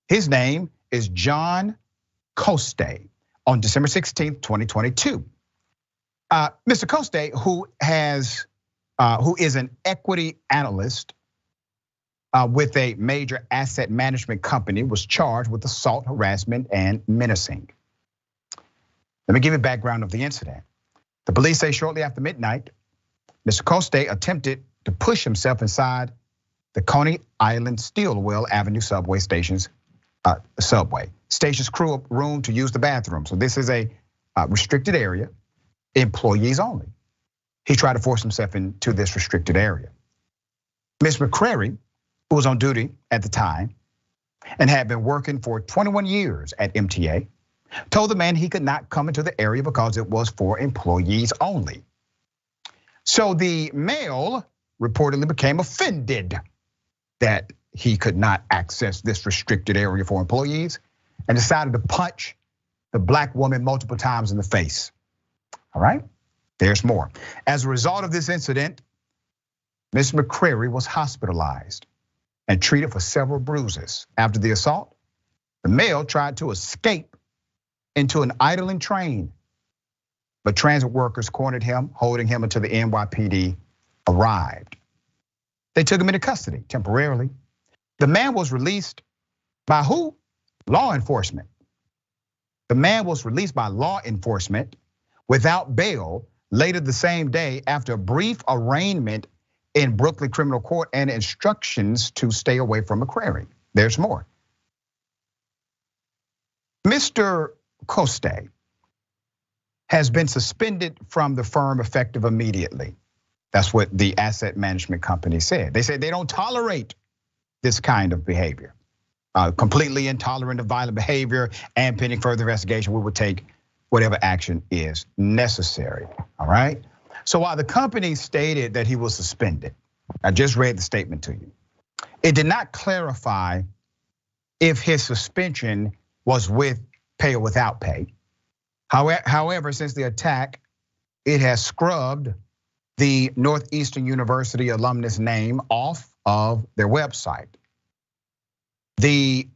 His name is John Coste on December 16th, 2022. Mr. Coste, who is an equity analyst with a major asset management company, was charged with assault, harassment, and menacing. Let me give you background of the incident. The police say shortly after midnight, Mr. Coste attempted to push himself inside the Coney Island Stillwell Avenue subway station's crew room to use the bathroom. So this is a restricted area, employees only. He tried to force himself into this restricted area. Ms. McCrary, who was on duty at the time and had been working for 21 years at MTA, told the man he could not come into the area because it was for employees only. So the male reportedly became offended that he could not access this restricted area for employees and decided to punch the black woman multiple times in the face. All right, there's more. As a result of this incident, Ms. McCrary was hospitalized and treated for several bruises. After the assault, the male tried to escape into an idling train, but transit workers cornered him, holding him until the NYPD arrived. They took him into custody temporarily. The man was released by who? Law enforcement. The man was released by law enforcement without bail later the same day after a brief arraignment in Brooklyn Criminal Court and instructions to stay away from McCrary. There's more. Mr. Coste has been suspended from the firm effective immediately. That's what the asset management company said. They said they don't tolerate this kind of behavior. Completely intolerant of violent behavior, and pending further investigation, we would take whatever action is necessary, all right? So while the company stated that he was suspended, I just read the statement to you. It did not clarify if his suspension was with pay or without pay. However, since the attack, it has scrubbed the Northeastern University alumnus name off of their website. The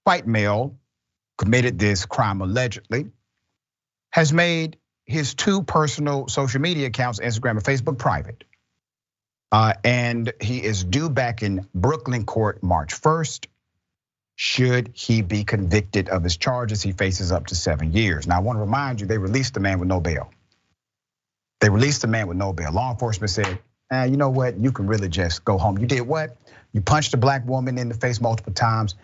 white male committed this crime allegedly, has made his two personal social media accounts, Instagram and Facebook, private. And he is due back in Brooklyn court March 1st. Should he be convicted of his charges, he faces up to 7 years. Now I want to remind you, they released the man with no bail. They released the man with no bail. Law enforcement said, you know what, you can really just go home. You did what? You punched a black woman in the face multiple times.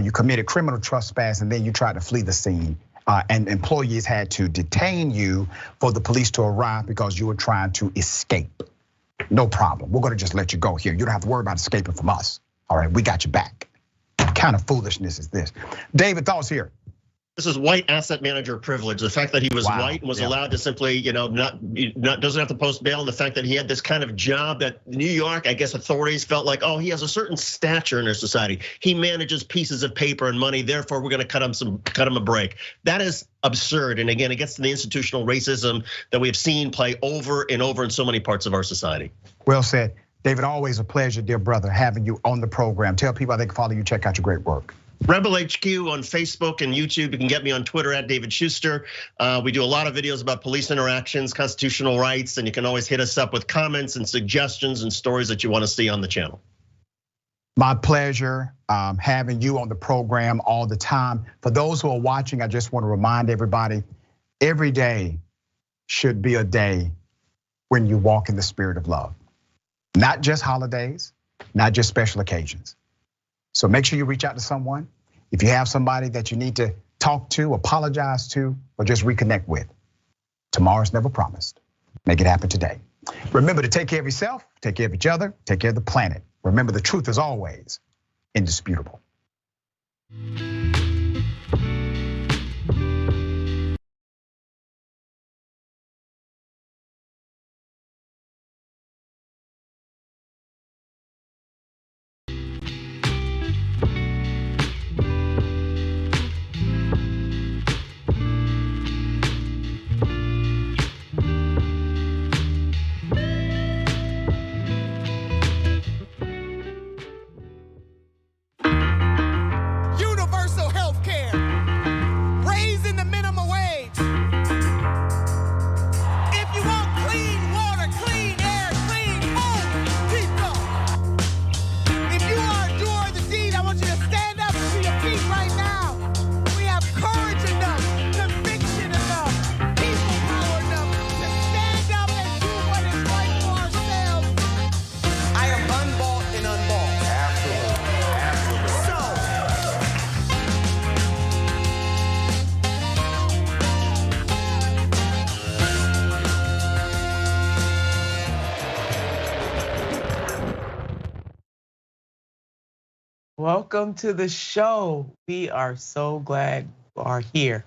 You committed criminal trespass, and then you tried to flee the scene. And employees had to detain you for the police to arrive because you were trying to escape. No problem, we're gonna just let you go here. You don't have to worry about escaping from us. All right, we got you back. What kind of foolishness is this? David, thoughts here? This is white asset manager privilege. The fact that he was white and was allowed to simply, doesn't have to post bail, and the fact that he had this kind of job that New York, I guess authorities felt like, oh, he has a certain stature in our society. He manages pieces of paper and money, therefore we're gonna cut him a break. That is absurd. And again, it gets to the institutional racism that we have seen play over and over in so many parts of our society. Well said. David, always a pleasure, dear brother, having you on the program. Tell people how they can follow you, check out your great work. Rebel HQ on Facebook and YouTube. You can get me on Twitter at David Schuster. We do a lot of videos about police interactions, constitutional rights, and you can always hit us up with comments and suggestions and stories that you want to see on the channel. My pleasure having you on the program all the time. For those who are watching, I just want to remind everybody, every day should be a day when you walk in the spirit of love. Not just holidays, not just special occasions. So make sure you reach out to someone. If you have somebody that you need to talk to, apologize to, or just reconnect with. Tomorrow's never promised. Make it happen today. Remember to take care of yourself, take care of each other, take care of the planet. Remember, the truth is always indisputable. Welcome to the show. We are so glad you are here.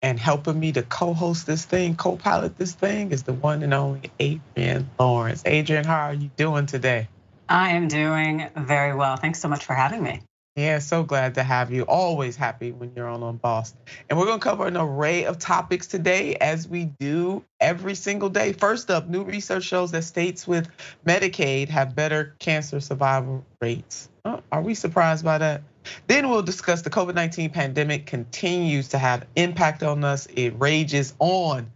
And helping me to co-host this thing, co-pilot this thing is the one and only Adrienne Lawrence. Adrienne, how are you doing today? I am doing very well. Thanks so much for having me. Yeah, so glad to have you. Always happy when you're on Boss. And we're gonna cover an array of topics today, as we do every single day. First up, new research shows that states with Medicaid have better cancer survival rates. Are we surprised by that? Then we'll discuss the COVID-19 pandemic continues to have impact on us. It rages on.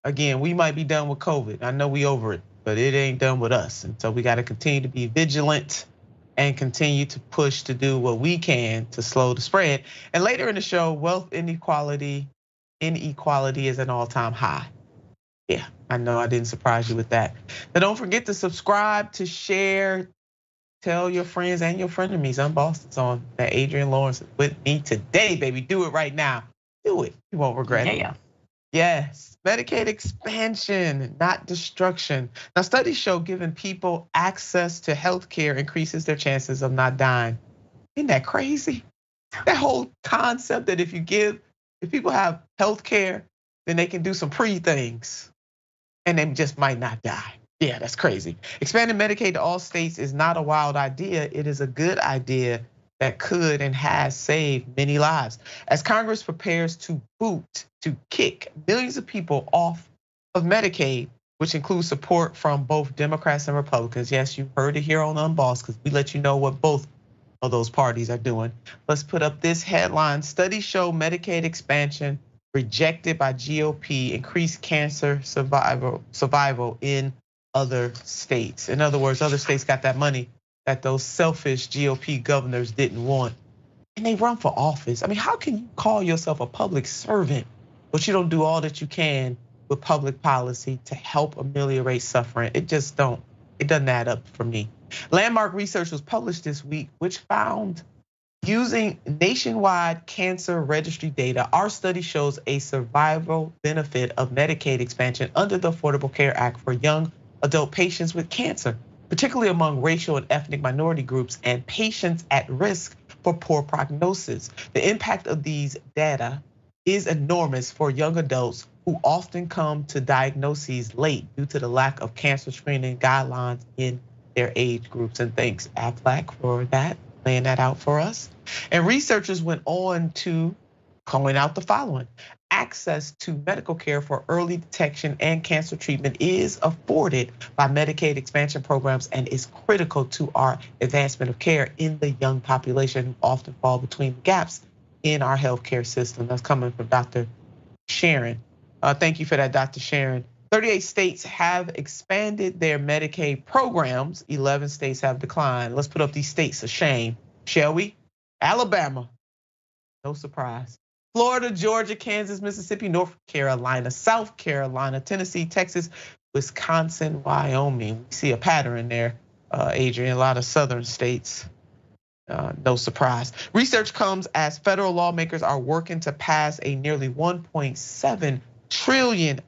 Again, we might be done with COVID. I know we over it, but it ain't done with us. And so we gotta continue to be vigilant and continue to push to do what we can to slow the spread. And later in the show, wealth inequality is an all-time high. Yeah, I know I didn't surprise you with that. But don't forget to subscribe, to share, tell your friends and your frenemies. I'm Boston's on that Adrienne Lawrence with me today, baby. Do it right now. Do it. You won't regret it. Yeah. Yes, Medicaid expansion, not destruction. Now, studies show giving people access to health care increases their chances of not dying. Isn't that crazy? That whole concept that if people have health care, then they can do some things and they just might not die. Yeah, that's crazy. Expanding Medicaid to all states is not a wild idea. It is a good idea that could and has saved many lives. As Congress prepares to kick millions of people off of Medicaid, which includes support from both Democrats and Republicans. Yes, you heard it here on Unbossed, because we let you know what both of those parties are doing. Let's put up this headline. Studies show Medicaid expansion rejected by GOP increased cancer survival in other states. In other words, other states got that money that those selfish GOP governors didn't want. And they run for office. I mean, how can you call yourself a public servant, but you don't do all that you can with public policy to help ameliorate suffering? It doesn't add up for me. Landmark research was published this week, which found using nationwide cancer registry data, our study shows a survival benefit of Medicaid expansion under the Affordable Care Act for young adult patients with cancer, particularly among racial and ethnic minority groups and patients at risk for poor prognosis. The impact of these data is enormous for young adults who often come to diagnoses late due to the lack of cancer screening guidelines in their age groups. And thanks, Aflac, for that, laying that out for us. And researchers went on to point out the following. Access to medical care for early detection and cancer treatment is afforded by Medicaid expansion programs and is critical to our advancement of care in the young population who often fall between the gaps in our healthcare system. That's coming from Dr. Sharon. Thank you for that, Dr. Sharon. 38 states have expanded their Medicaid programs. 11 states have declined. Let's put up these states of shame, shall we? Alabama, no surprise. Florida, Georgia, Kansas, Mississippi, North Carolina, South Carolina, Tennessee, Texas, Wisconsin, Wyoming. We see a pattern there, Adrienne, a lot of southern states. No surprise. Research comes as federal lawmakers are working to pass a nearly $1.7 trillion,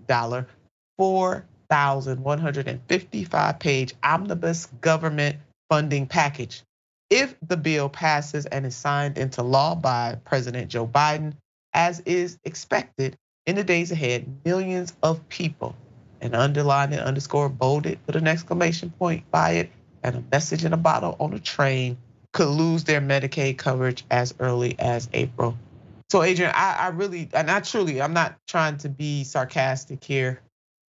4,155-page omnibus government funding package. If the bill passes and is signed into law by President Joe Biden, as is expected in the days ahead, millions of people, and underline it, underscore, bold it, put an exclamation point by it, and a message in a bottle on a train, could lose their Medicaid coverage as early as April. So Adrienne, I'm not trying to be sarcastic here.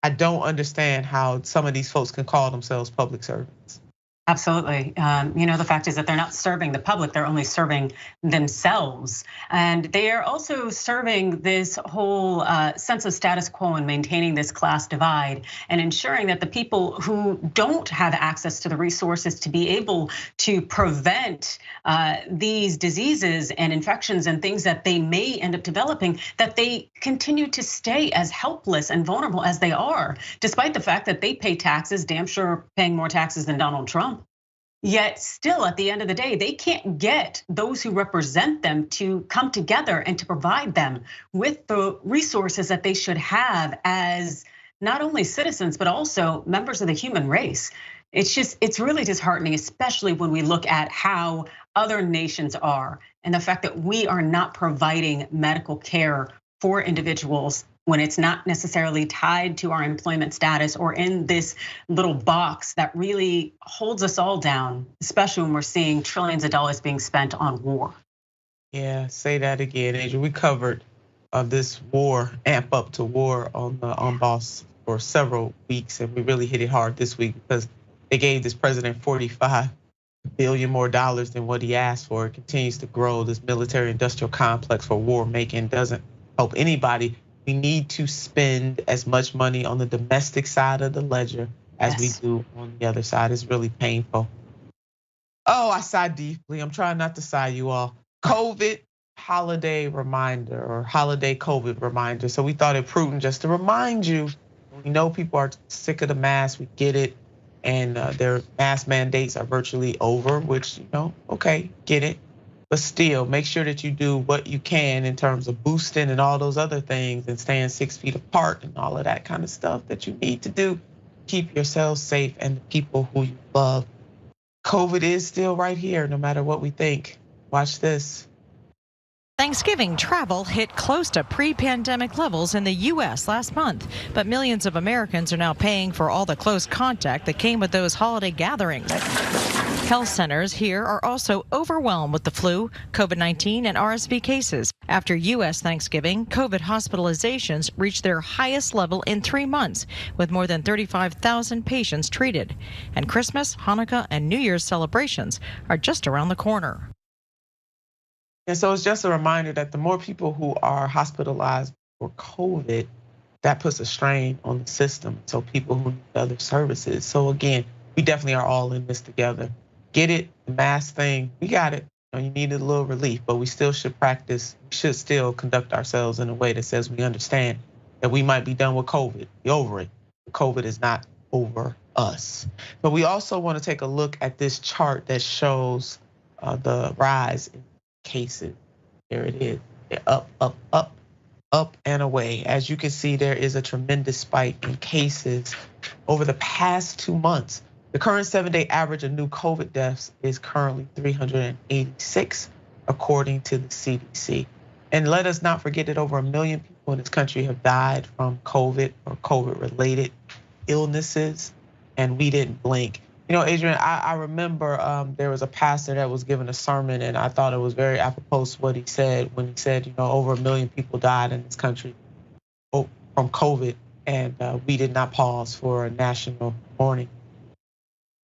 I don't understand how some of these folks can call themselves public servants. Absolutely. The fact is that they're not serving the public, they're only serving themselves. And they are also serving this whole sense of status quo and maintaining this class divide and ensuring that the people who don't have access to the resources to be able to prevent these diseases and infections and things that they may end up developing, that they continue to stay as helpless and vulnerable as they are, despite the fact that they pay taxes, damn sure paying more taxes than Donald Trump. Yet still, at the end of the day, they can't get those who represent them to come together and to provide them with the resources that they should have as not only citizens, but also members of the human race. It's really disheartening, especially when we look at how other nations are. And the fact that we are not providing medical care for individuals when it's not necessarily tied to our employment status or in this little box that really holds us all down, especially when we're seeing trillions of dollars being spent on war. Yeah, say that again, Adrienne. We covered this war, amp up to war on the Boss for several weeks, and we really hit it hard this week because they gave this president $45 billion more than what he asked for. It continues to grow. This military-industrial complex for war making doesn't help anybody. We need to spend as much money on the domestic side of the ledger as we do on the other side. It's really painful. Oh, I sigh deeply. I'm trying not to sigh, you all. COVID holiday reminder or holiday COVID reminder. So we thought it prudent just to remind you. We know people are sick of the mask. We get it. And their mask mandates are virtually over, which, okay, get it. But still, make sure that you do what you can in terms of boosting and all those other things and staying 6 feet apart and all of that kind of stuff that you need to do. Keep yourselves safe and the people who you love. COVID is still right here, no matter what we think. Watch this. Thanksgiving travel hit close to pre-pandemic levels in the US last month, but millions of Americans are now paying for all the close contact that came with those holiday gatherings. Health centers here are also overwhelmed with the flu, COVID-19, and RSV cases. After US Thanksgiving, COVID hospitalizations reached their highest level in 3 months, with more than 35,000 patients treated. And Christmas, Hanukkah, and New Year's celebrations are just around the corner. And so it's just a reminder that the more people who are hospitalized for COVID, that puts a strain on the system. So people who need other services. So again, we definitely are all in this together. Get it, the mask thing, we got it. You needed a little relief, but we still should practice. We should still conduct ourselves in a way that says we understand that we might be done with COVID, be over it. COVID is not over us. But we also want to take a look at this chart that shows the rise in cases. There it is. They're up and away. As you can see, there is a tremendous spike in cases over the past 2 months. The current 7-day average of new COVID deaths is currently 386, according to the CDC. And let us not forget that over 1 million people in this country have died from COVID or COVID-related illnesses, and we didn't blink. Adrienne, I remember there was a pastor that was giving a sermon, and I thought it was very apropos what he said when he said, over 1 million people died in this country from COVID, and we did not pause for a national mourning.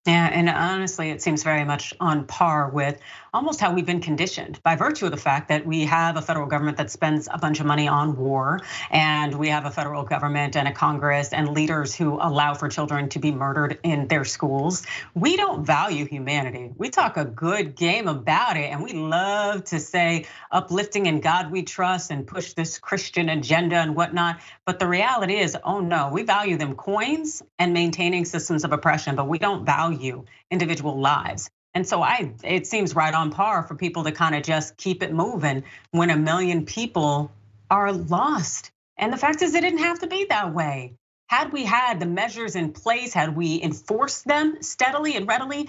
Yeah, and honestly, it seems very much on par with almost how we've been conditioned by virtue of the fact that we have a federal government that spends a bunch of money on war, and we have a federal government and a Congress and leaders who allow for children to be murdered in their schools. We don't value humanity. We talk a good game about it, and we love to say uplifting in God we trust and push this Christian agenda and whatnot. But the reality is, oh no, we value them coins and maintaining systems of oppression, but we don't value individual lives. And so it seems right on par for people to kind of just keep it moving when 1 million people are lost. And the fact is, it didn't have to be that way. Had we had the measures in place, had we enforced them steadily and readily,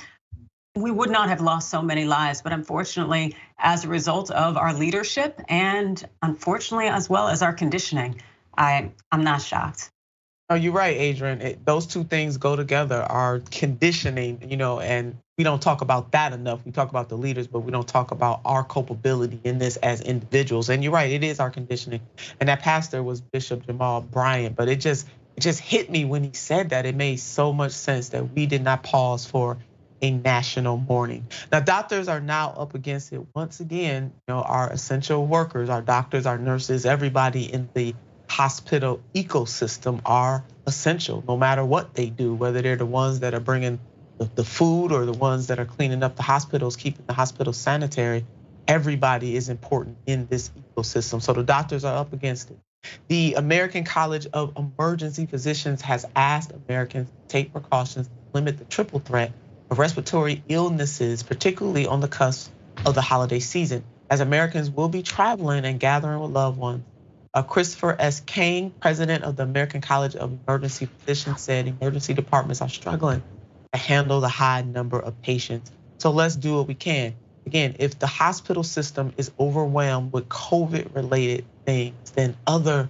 we would not have lost so many lives. But unfortunately, as a result of our leadership and unfortunately, as well as our conditioning, I'm not shocked. Oh, you're right, Adrienne. Those two things go together, our conditioning, and we don't talk about that enough. We talk about the leaders, but we don't talk about our culpability in this as individuals. And you're right, it is our conditioning. And that pastor was Bishop Jamal Bryant, but it just hit me when he said that. It made so much sense that we did not pause for a national mourning. Now, doctors are now up against it once again. Our essential workers, our doctors, our nurses, everybody in the hospital ecosystem are essential, no matter what they do, whether they're the ones that are bringing the food or the ones that are cleaning up the hospitals, keeping the hospitals sanitary. Everybody is important in this ecosystem. So the doctors are up against it. The American College of Emergency Physicians has asked Americans to take precautions to limit the triple threat of respiratory illnesses, particularly on the cusp of the holiday season, as Americans will be traveling and gathering with loved ones. Christopher S. Kane, president of the American College of Emergency Physicians, said emergency departments are struggling to handle the high number of patients. So let's do what we can. again, if the hospital system is overwhelmed with COVID-related things, then other,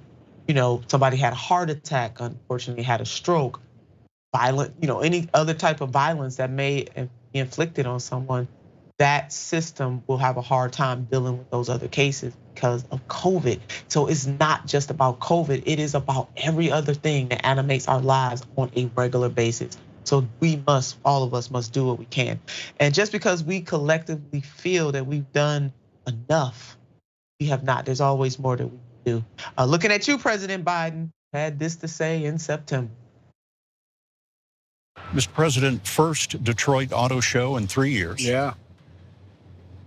somebody had a heart attack, unfortunately had a stroke, violent, any other type of violence that may be inflicted on someone, that system will have a hard time dealing with those other cases because of COVID. So it's not just about COVID, it is about every other thing that animates our lives on a regular basis. So all of us must do what we can. And just because we collectively feel that we've done enough, we have not. There's always more that we can do. Looking at you, President Biden, had this to say in September. Mr. President, first Detroit Auto Show in 3 years. Yeah.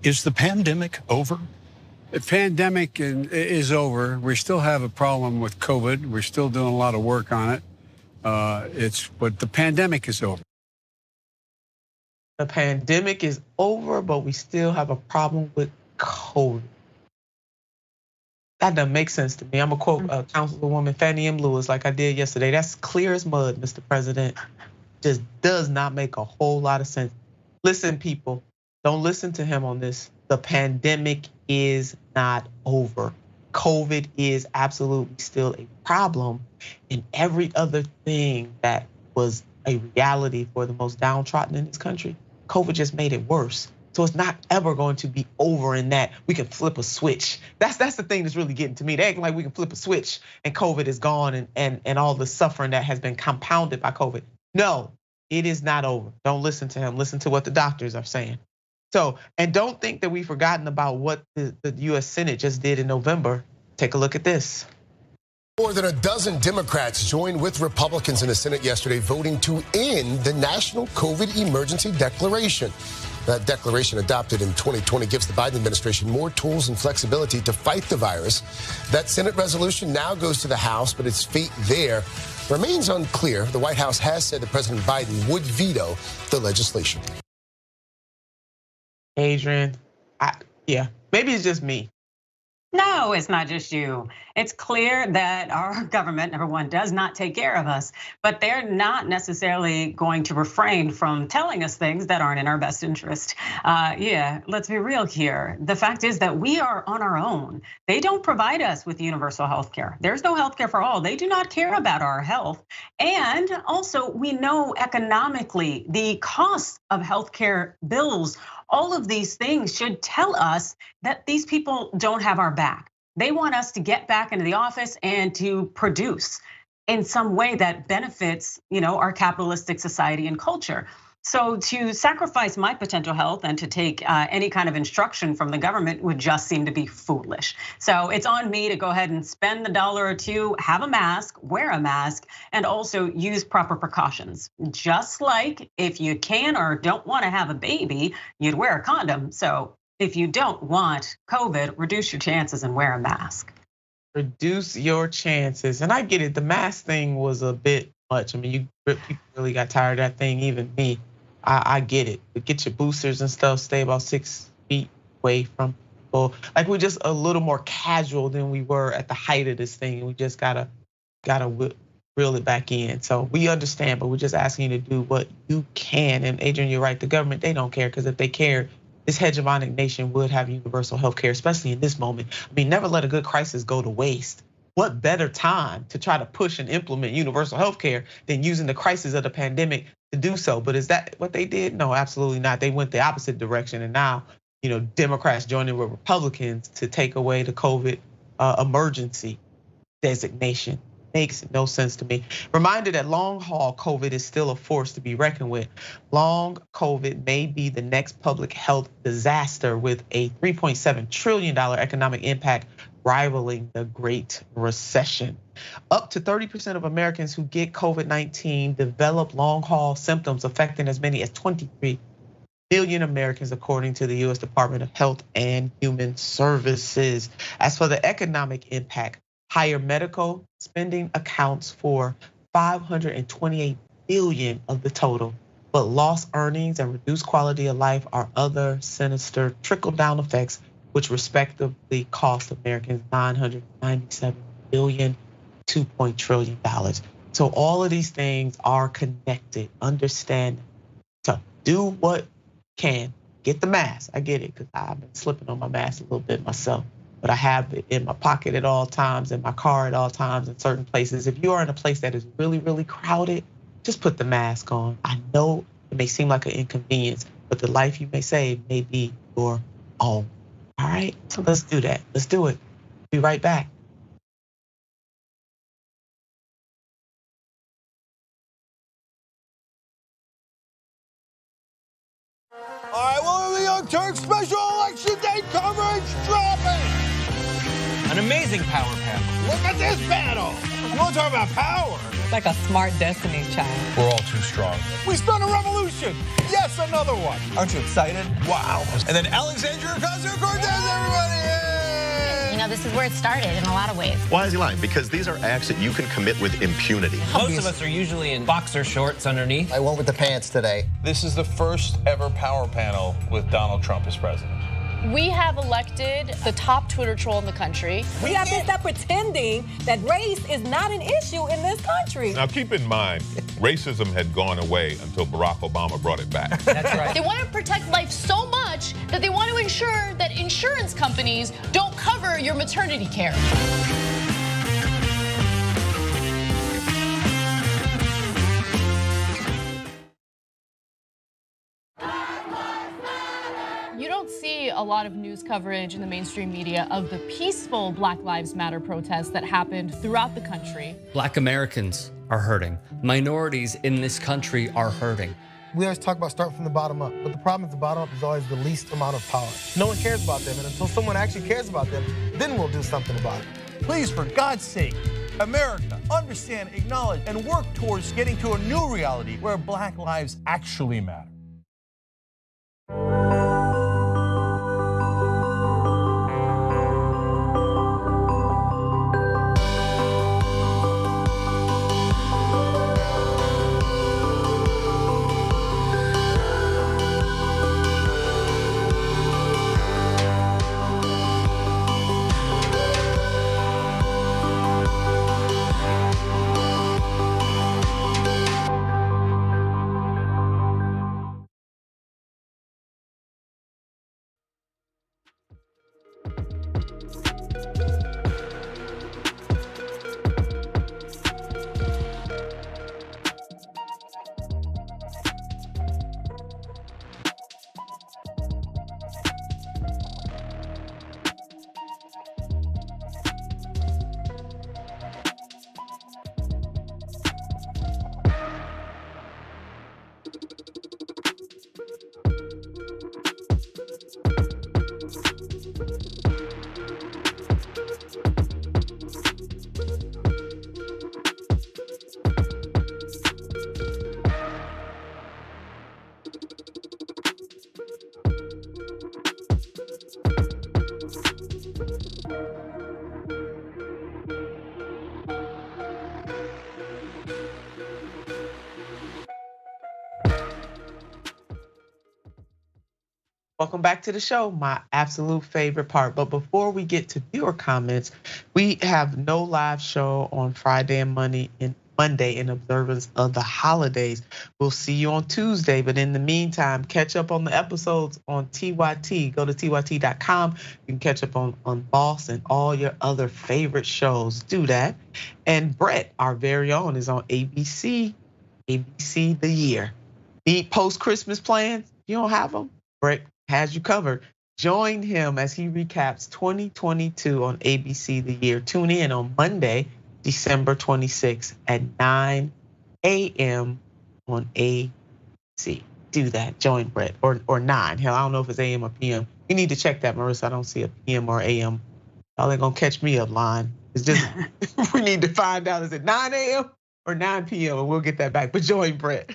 Is the pandemic over? The pandemic is over. We still have a problem with COVID. We're still doing a lot of work on it. But the pandemic is over. The pandemic is over, but we still have a problem with COVID. That doesn't make sense to me. I'm gonna quote Councilwoman Fannie M. Lewis like I did yesterday. That's clear as mud, Mr. President. Just does not make a whole lot of sense. Listen, people, don't listen to him on this. The pandemic is not over. COVID is absolutely still a problem, and every other thing that was a reality for the most downtrodden in this country, COVID just made it worse. So it's not ever going to be over in that we can flip a switch. That's the thing that's really getting to me. They acting like we can flip a switch and COVID is gone and all the suffering that has been compounded by COVID. No, it is not over. Don't listen to him. Listen to what the doctors are saying. So, and don't think that we've forgotten about what the US Senate just did in November. Take a look at this. More than a dozen Democrats joined with Republicans in the Senate yesterday voting to end the National COVID Emergency Declaration. That declaration, adopted in 2020, gives the Biden administration more tools and flexibility to fight the virus. That Senate resolution now goes to the House, but its fate there remains unclear. The White House has said that President Biden would veto the legislation. Adrienne, yeah, maybe it's just me. No, it's not just you. It's clear that our government, number one, does not take care of us, but they're not necessarily going to refrain from telling us things that aren't in our best interest. Yeah, let's be real here. The fact is that we are on our own. They don't provide us with universal health care. There's no health care for all. They do not care about our health. And also, we know economically the cost of health care bills, all of these things should tell us that these people don't have our back. They want us to get back into the office and to produce in some way that benefits, our capitalistic society and culture. So to sacrifice my potential health and to take any kind of instruction from the government would just seem to be foolish. So it's on me to go ahead and spend the $1 or $2, have a mask, wear a mask, and also use proper precautions. Just like if you can or don't want to have a baby, you'd wear a condom. So if you don't want COVID, reduce your chances and wear a mask. Reduce your chances. And I get it, the mask thing was a bit much. I mean, people really got tired of that thing, even me. I get it. But get your boosters and stuff, stay about 6 feet away from people. Like, we're just a little more casual than we were at the height of this thing. And we just gotta reel it back in. So we understand, but we're just asking you to do what you can. And Adrienne, you're right, the government, they don't care, because if they cared, this hegemonic nation would have universal health care, especially in this moment. I mean, never let a good crisis go to waste. What better time to try to push and implement universal health care than using the crisis of the pandemic to do so? But is that what they did? No, absolutely not. They went the opposite direction, and now, Democrats joining with Republicans to take away the COVID emergency designation. Makes no sense to me. Reminder that long haul COVID is still a force to be reckoned with. Long COVID may be the next public health disaster with a $3.7 trillion economic impact rivaling the Great Recession. Up to 30% of Americans who get COVID-19 develop long haul symptoms affecting as many as 23 million Americans, according to the US Department of Health and Human Services. As for the economic impact, higher medical spending accounts for $528 billion of the total, but lost earnings and reduced quality of life are other sinister trickle-down effects, which respectively cost Americans $997 billion, $2 trillion. So all of these things are connected. Understand. So do what you can get the mask. I get it, because I've been slipping on my mask a little bit myself. But I have it in my pocket at all times, in my car at all times, in certain places. If you are in a place that is really, really crowded, just put the mask on. I know it may seem like an inconvenience, but the life you may save may be your own. All right, so let's do that. Let's do it. Be right back. All right, well, the Young Turks special election day coverage dropping. An amazing power panel. Look at this panel. You want to talk about power? It's like a smart Destiny's Child. We're all too strong. We spun a revolution. Yes, another one. Aren't you excited? Wow. And then Alexandria Ocasio-Cortez, everybody. Yay! You know, this is where it started in a lot of ways. Why is he lying? Because these are acts that you can commit with impunity. Most of us are usually in boxer shorts underneath. I went with the pants today. This is the first ever power panel with Donald Trump as president. We have elected the top Twitter troll in the country. We have to stop pretending that race is not an issue in this country. Now keep in mind, racism had gone away until Barack Obama brought it back. That's right. They want to protect life so much that they want to ensure that insurance companies don't cover your maternity care. You don't see a lot of news coverage in the mainstream media of the peaceful Black Lives Matter protests that happened throughout the country. Black Americans are hurting. Minorities in this country are hurting. We always talk about starting from the bottom up, but the problem is the bottom up is always the least amount of power. No one cares about them, and until someone actually cares about them, then we'll do something about it. Please, for God's sake, America, understand, acknowledge, and work towards getting to a new reality where Black lives actually matter. Welcome back to the show, my absolute favorite part. But before we get to viewer comments, we have no live show on Friday and Monday in observance of the holidays. We'll see you on Tuesday, but in the meantime, catch up on the episodes on TYT. Go to tyt.com. You can catch up on Boss and all your other favorite shows. Do that. And Brett, our very own, is on ABC The Year. Need post-Christmas plans? You don't have them? Brett has you covered. Join him as he recaps 2022 on ABC The Year. Tune in on Monday, December 26th at 9 a.m. on ABC. Do that. Join Brett or 9. Hell, I don't know if it's a.m. or p.m. You need to check that, Marissa. I don't see a p.m. or a.m. Y'all ain't gonna catch me up line. It's just we need to find out, is it 9 a.m. or 9 p.m. and we'll get that back. But join Brett.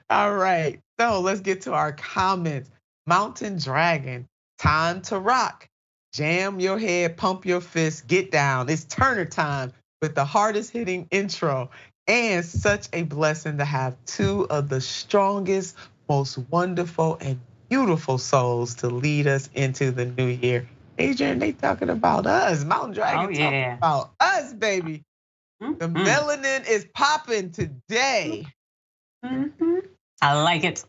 All right. So let's get to our comments. Mountain Dragon, time to rock. Jam your head, pump your fist, get down. It's Turner time with the hardest hitting intro. And such a blessing to have two of the strongest, most wonderful and beautiful souls to lead us into the new year. Adrienne, they talking about us. Mountain Dragon talking about us, baby. The melanin is popping today. I like it.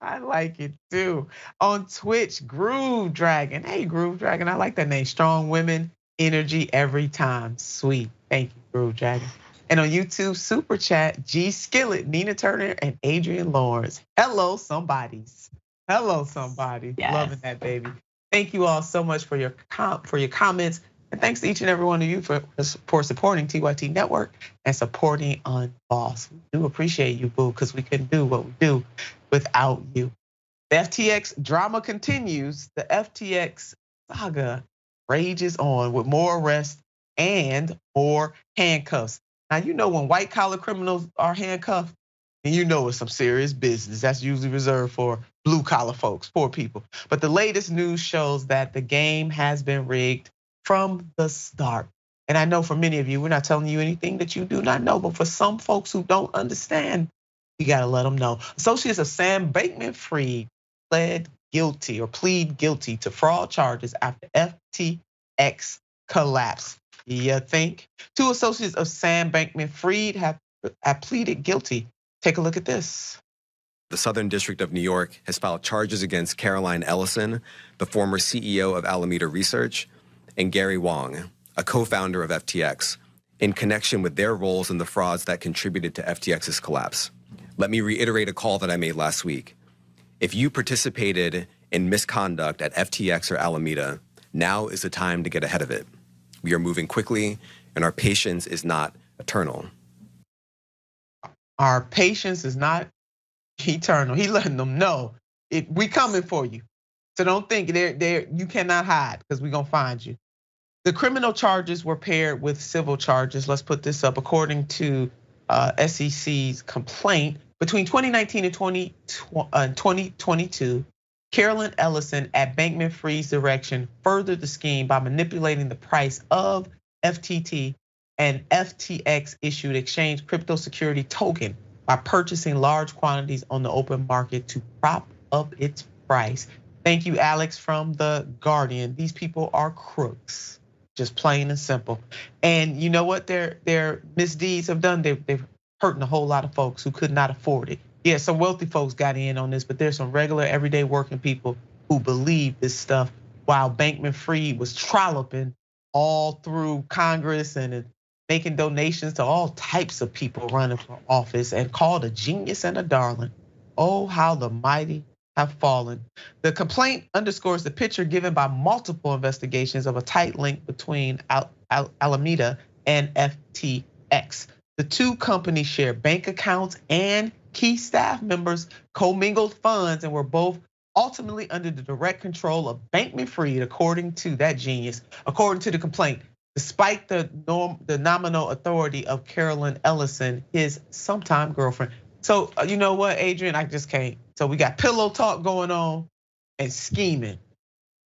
I like it too. On Twitch, Groove Dragon. Hey, Groove Dragon, I like that name. Strong women, energy every time. Sweet. Thank you, Groove Dragon. And on YouTube, Super Chat, G Skillet, Nina Turner, and Adrienne Lawrence. Hello, somebodies. Hello, somebody. Yes. Loving that, baby. Thank you all so much for your comments. And thanks to each and every one of you for supporting TYT Network and supporting Unbossed. We do appreciate you, boo, because we couldn't do what we do without you. The FTX drama continues. The FTX saga rages on with more arrests and more handcuffs. Now, you know when white collar criminals are handcuffed, and you know it's some serious business. That's usually reserved for blue collar folks, poor people. But the latest news shows that the game has been rigged from the start. And I know for many of you, we're not telling you anything that you do not know, but for some folks who don't understand, you gotta let them know. Associates of Sam Bankman-Fried plead guilty to fraud charges after FTX collapse. You think? 2 associates of Sam Bankman-Fried have pleaded guilty. Take a look at this. The Southern District of New York has filed charges against Caroline Ellison, the former CEO of Alameda Research, and Gary Wong, a co-founder of FTX, in connection with their roles in the frauds that contributed to FTX's collapse. Let me reiterate a call that I made last week. If you participated in misconduct at FTX or Alameda, now is the time to get ahead of it. We are moving quickly, and our patience is not eternal. Our patience is not eternal. He letting them know we coming for you. So don't think you cannot hide because we're gonna find you. The criminal charges were paired with civil charges. Let's put this up. According to SEC's complaint, between 2019 and 2022, Carolyn Ellison at Bankman-Fried's direction furthered the scheme by manipulating the price of FTT and FTX issued exchange crypto security token by purchasing large quantities on the open market to prop up its price. Thank you, Alex from The Guardian. These people are crooks, just plain and simple. And you know what their misdeeds have done? They've hurting a whole lot of folks who could not afford it. Yeah, some wealthy folks got in on this, but there's some regular everyday working people who believe this stuff while Bankman-Fried was trolloping all through Congress and making donations to all types of people running for office and called a genius and a darling. Oh, how the mighty have fallen. The complaint underscores the picture given by multiple investigations of a tight link between Alameda and FTX. The 2 companies share bank accounts and key staff members commingled funds and were both ultimately under the direct control of Bankman-Fried, according to that genius. According to the complaint, despite the nominal authority of Carolyn Ellison, his sometime girlfriend. So you know what, Adrienne, I just can't. So we got pillow talk going on and scheming.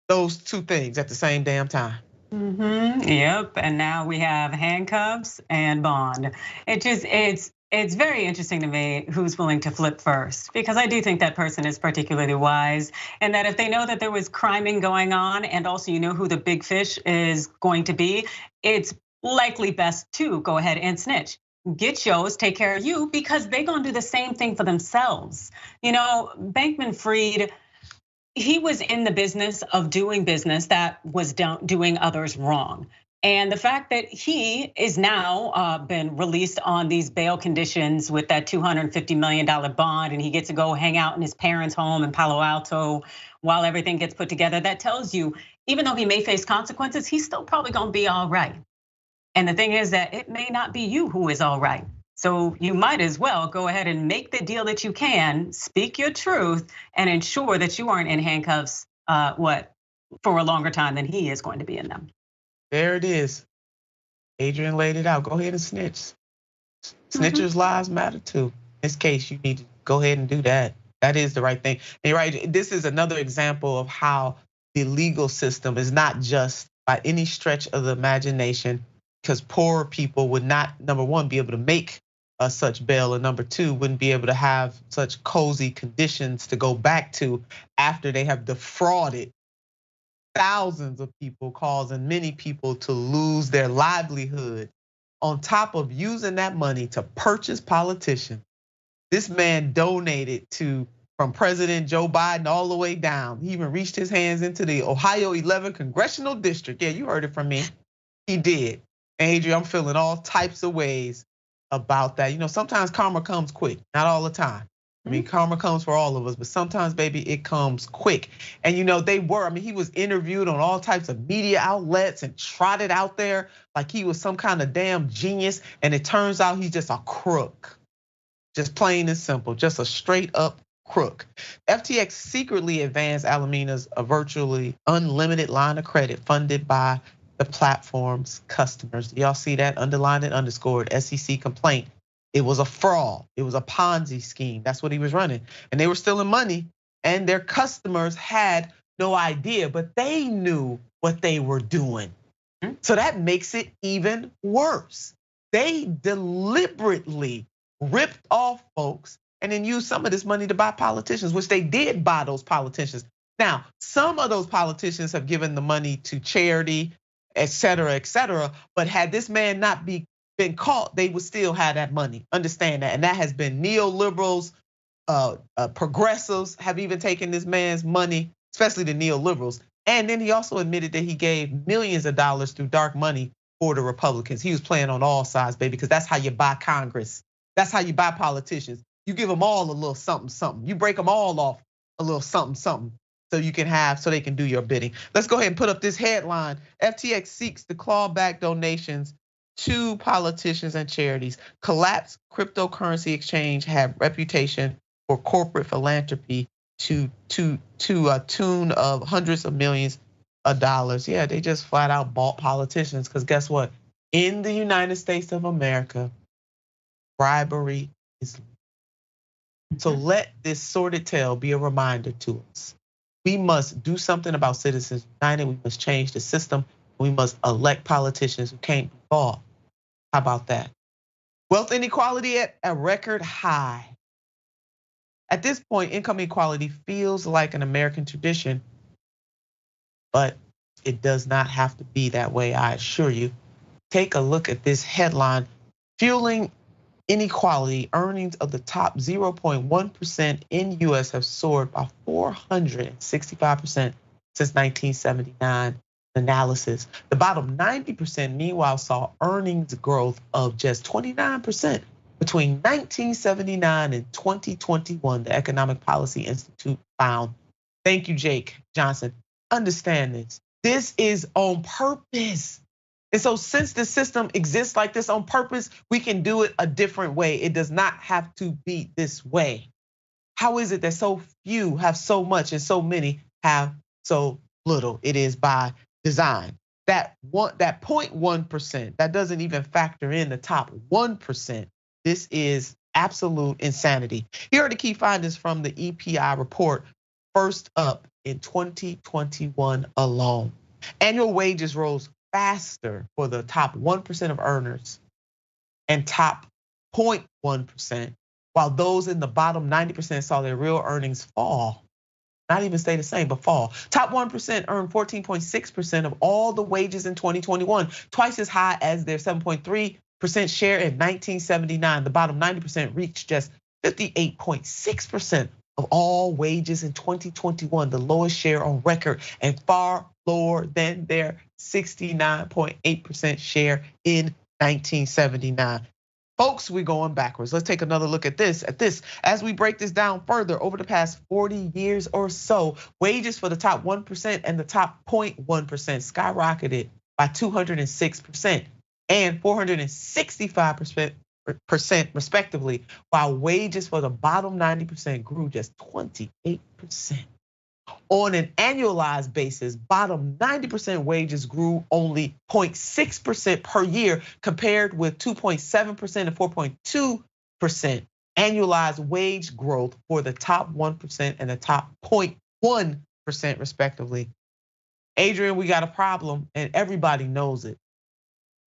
Those 2 things at the same damn time. Yep, and now we have handcuffs and bond. It's very interesting to me who's willing to flip first, because I do think that person is particularly wise, and that if they know that there was criming going on, and also you know who the big fish is going to be, it's likely best to go ahead and snitch. Get yours, take care of you, because they're gonna do the same thing for themselves. You know, Bankman-Fried, he was in the business of doing business that was doing others wrong. And the fact that he is now been released on these bail conditions with that $250 million bond, and he gets to go hang out in his parents' home in Palo Alto while everything gets put together, that tells you, even though he may face consequences, he's still probably gonna be all right. And the thing is that it may not be you who is all right. So you might as well go ahead and make the deal that you can, speak your truth, and ensure that you aren't in handcuffs, for a longer time than he is going to be in them. There it is. Adrienne laid it out. Go ahead and snitch. Snitchers' lives matter too. In this case, you need to go ahead and do that. That is the right thing. And you're right, this is another example of how the legal system is not just by any stretch of the imagination, because poor people would not, number one, be able to make such bail, and number 2, wouldn't be able to have such cozy conditions to go back to after they have defrauded thousands of people, causing many people to lose their livelihood, on top of using that money to purchase politicians. This man donated to from President Joe Biden all the way down. He even reached his hands into the Ohio 11 congressional district. Yeah, you heard it from me. He did. And Adrienne, I'm feeling all types of ways about that. Sometimes karma comes quick, not all the time. I mean, karma comes for all of us, but sometimes, baby, it comes quick. And he was interviewed on all types of media outlets and trotted out there like he was some kind of damn genius. And it turns out he's just a crook. Just plain and simple, just a straight up crook. FTX secretly advanced Alamina's a virtually unlimited line of credit funded by the platform's customers. Y'all see that underlined and underscored SEC complaint? It was a fraud. It was a Ponzi scheme. That's what he was running. And they were stealing money and their customers had no idea, but they knew what they were doing. So that makes it even worse. They deliberately ripped off folks and then used some of this money to buy politicians, which they did buy those politicians. Now, some of those politicians have given the money to charity, et cetera, but had this man not been caught, they would still have that money. Understand that. And that has been neoliberals, progressives have even taken this man's money, especially the neoliberals. And then he also admitted that he gave millions of dollars through dark money for the Republicans. He was playing on all sides, baby, because that's how you buy Congress. That's how you buy politicians. You give them all a little something, something. You break them all off a little something, something. So they can do your bidding. Let's go ahead and put up this headline. FTX seeks to claw back donations to politicians and charities. Collapsed cryptocurrency exchange have reputation for corporate philanthropy to a tune of hundreds of millions of dollars. Yeah, they just flat out bought politicians because guess what? In the United States of America, bribery is legal. So let this sordid tale be a reminder to us. We must do something about Citizens United. We must change the system. We must elect politicians who can't be bought. How about that? Wealth inequality at a record high. At this point, income inequality feels like an American tradition, but it does not have to be that way, I assure you. Take a look at this headline. Fueling inequality, earnings of the top 0.1% in US have soared by 465% since 1979. Analysis. The bottom 90% meanwhile saw earnings growth of just 29% between 1979 and 2021, the Economic Policy Institute found. Thank you, Jake Johnson. Understand this. This is on purpose. And so since the system exists like this on purpose, we can do it a different way. It does not have to be this way. How is it that so few have so much and so many have so little? It is by design. That 0.1%, that doesn't even factor in the top 1%. This is absolute insanity. Here are the key findings from the EPI report. First up, in 2021 alone, annual wages rose faster for the top 1% of earners and top 0.1%, while those in the bottom 90% saw their real earnings fall. Not even stay the same, but fall. Top 1% earned 14.6% of all the wages in 2021, twice as high as their 7.3% share in 1979. The bottom 90% reached just 58.6% of all wages in 2021, the lowest share on record and far lower than their 69.8% share in 1979. Folks, we're going backwards. Let's take another look at this. As we break this down further, over the past 40 years or so, wages for the top 1% and the top 0.1% skyrocketed by 206% and 465% respectively, while wages for the bottom 90% grew just 28%. On an annualized basis, bottom 90% wages grew only 0.6% per year, compared with 2.7% and 4.2% annualized wage growth for the top 1% and the top 0.1% respectively. Adrienne, we got a problem and everybody knows it.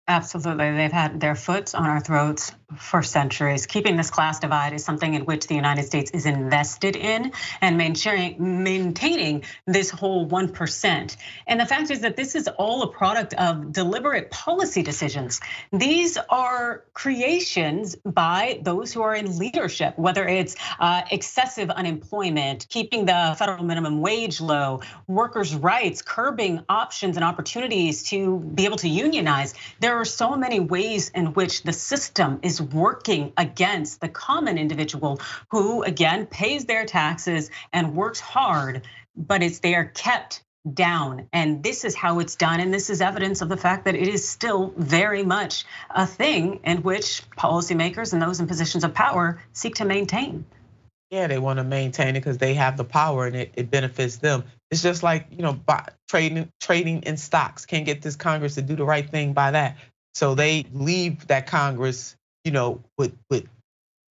Absolutely, they've had their foot on our throats for centuries. Keeping this class divide is something in which the United States is invested in, and maintaining this whole 1%. And the fact is that this is all a product of deliberate policy decisions. These are creations by those who are in leadership, whether it's excessive unemployment, keeping the federal minimum wage low, workers' rights, curbing options and opportunities to be able to unionize. There are so many ways in which the system is working against the common individual who, again, pays their taxes and works hard, but they are kept down. And this is how it's done. And this is evidence of the fact that it is still very much a thing in which policymakers and those in positions of power seek to maintain. Yeah, they want to maintain it because they have the power and it benefits them. It's just like, trading in stocks. Can't get this Congress to do the right thing by that. So they leave that Congress, with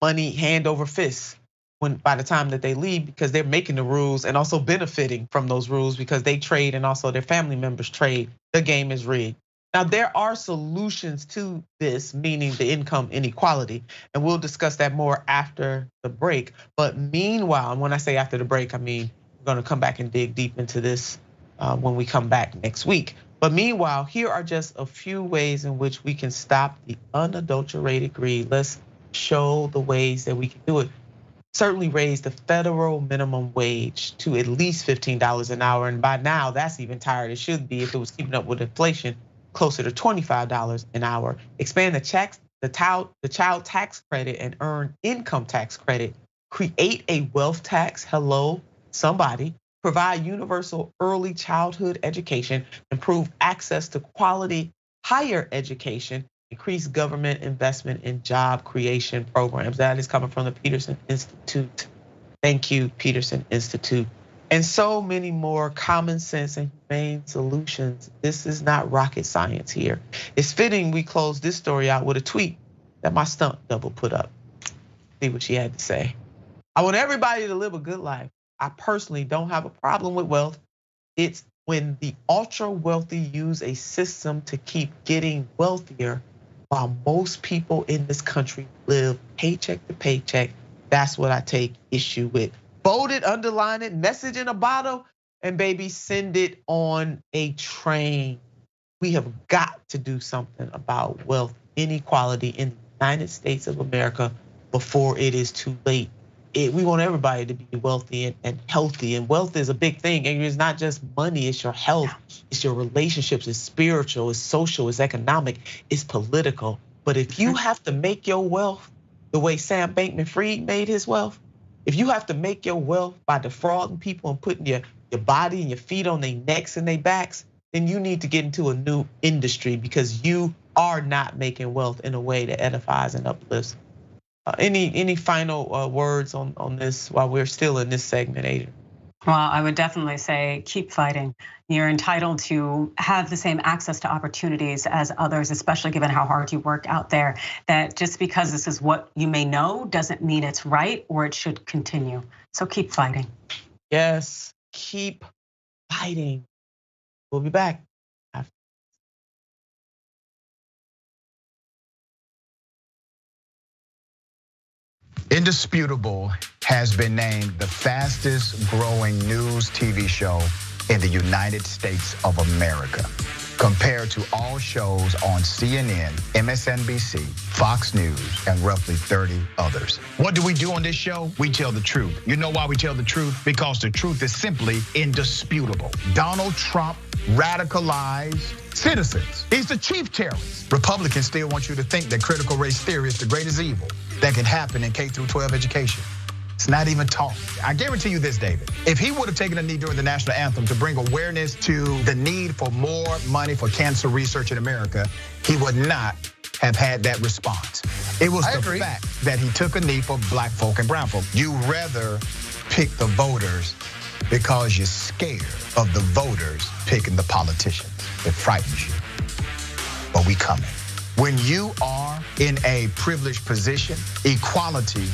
money hand over fist by the time that they leave, because they're making the rules and also benefiting from those rules because they trade and also their family members trade. The game is rigged. Now, there are solutions to this, meaning the income inequality, and we'll discuss that more after the break. But meanwhile, and when I say after the break, I mean we're gonna come back and dig deep into this when we come back next week. But meanwhile, here are just a few ways in which we can stop the unadulterated greed. Let's show the ways that we can do it. Certainly raise the federal minimum wage to at least $15 an hour. And by now, that's even tired. It should be, if it was keeping up with inflation, closer to $25 an hour. Expand the child tax credit and earn income tax credit. Create a wealth tax, hello, somebody. Provide universal early childhood education, improve access to quality higher education, increase government investment in job creation programs. That is coming from the Peterson Institute. Thank you, Peterson Institute. And so many more common sense and humane solutions. This is not rocket science here. It's fitting we close this story out with a tweet that my stunt double put up. See what she had to say. I want everybody to live a good life. I personally don't have a problem with wealth. It's when the ultra wealthy use a system to keep getting wealthier while most people in this country live paycheck to paycheck. That's what I take issue with. Bold it, underline it, message in a bottle, and baby, send it on a train. We have got to do something about wealth inequality in the United States of America before it is too late. We want everybody to be wealthy and healthy, and wealth is a big thing. And it's not just money, it's your health, it's your relationships, it's spiritual, it's social, it's economic, it's political. But if you have to make your wealth the way Sam Bankman-Fried made his wealth, if you have to make your wealth by defrauding people and putting your body and your feet on their necks and their backs, then you need to get into a new industry because you are not making wealth in a way that edifies and uplifts. Any final words on this while we're still in this segment, Adrienne? Well, I would definitely say keep fighting. You're entitled to have the same access to opportunities as others, especially given how hard you work out there. That just because this is what you may know doesn't mean it's right or it should continue. So keep fighting. Yes, keep fighting. We'll be back. Indisputable has been named the fastest growing news TV show in the United States of America, compared to all shows on CNN, MSNBC, Fox News, and roughly 30 others. What do we do on this show? We tell the truth. You know why we tell the truth? Because the truth is simply indisputable. Donald Trump radicalized citizens. He's the chief terrorist. Republicans still want you to think that critical race theory is the greatest evil that can happen in K through 12 education. It's not even taught. I guarantee you this, David. If he would have taken a knee during the national anthem to bring awareness to the need for more money for cancer research in America, he would not have had that response. It was the fact that he took a knee for black folk and brown folk. You rather pick the voters because you're scared of the voters picking the politicians. It frightens you. But we coming. When you are in a privileged position, equality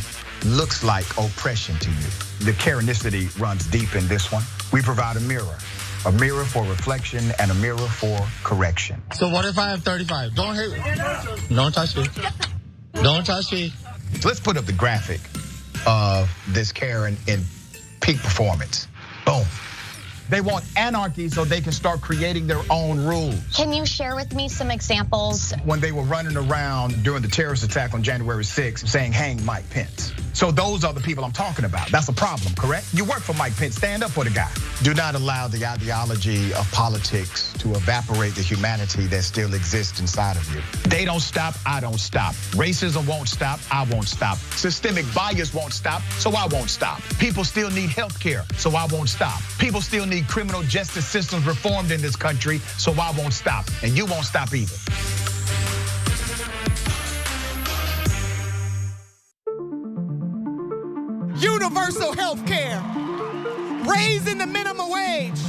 looks like oppression to you. The Karenicity runs deep in this one. We provide a mirror a mirror for reflection and a mirror for correction. So what if I have 35? Don't hit me. Don't touch me. Don't touch me. So let's put up the graphic of this Karen in peak performance. Boom. They want anarchy so they can start creating their own rules. Can you share with me some examples? When they were running around during the terrorist attack on January 6th saying, hang Mike Pence. So those are the people I'm talking about. That's a problem, correct? You work for Mike Pence, stand up for the guy. Do not allow the ideology of politics to evaporate the humanity that still exists inside of you. They don't stop, I don't stop. Racism won't stop, I won't stop. Systemic bias won't stop, so I won't stop. People still need health care, so I won't stop. People still need criminal justice systems reformed in this country, so I won't stop. And you won't stop either. Universal health care, raising the minimum wage,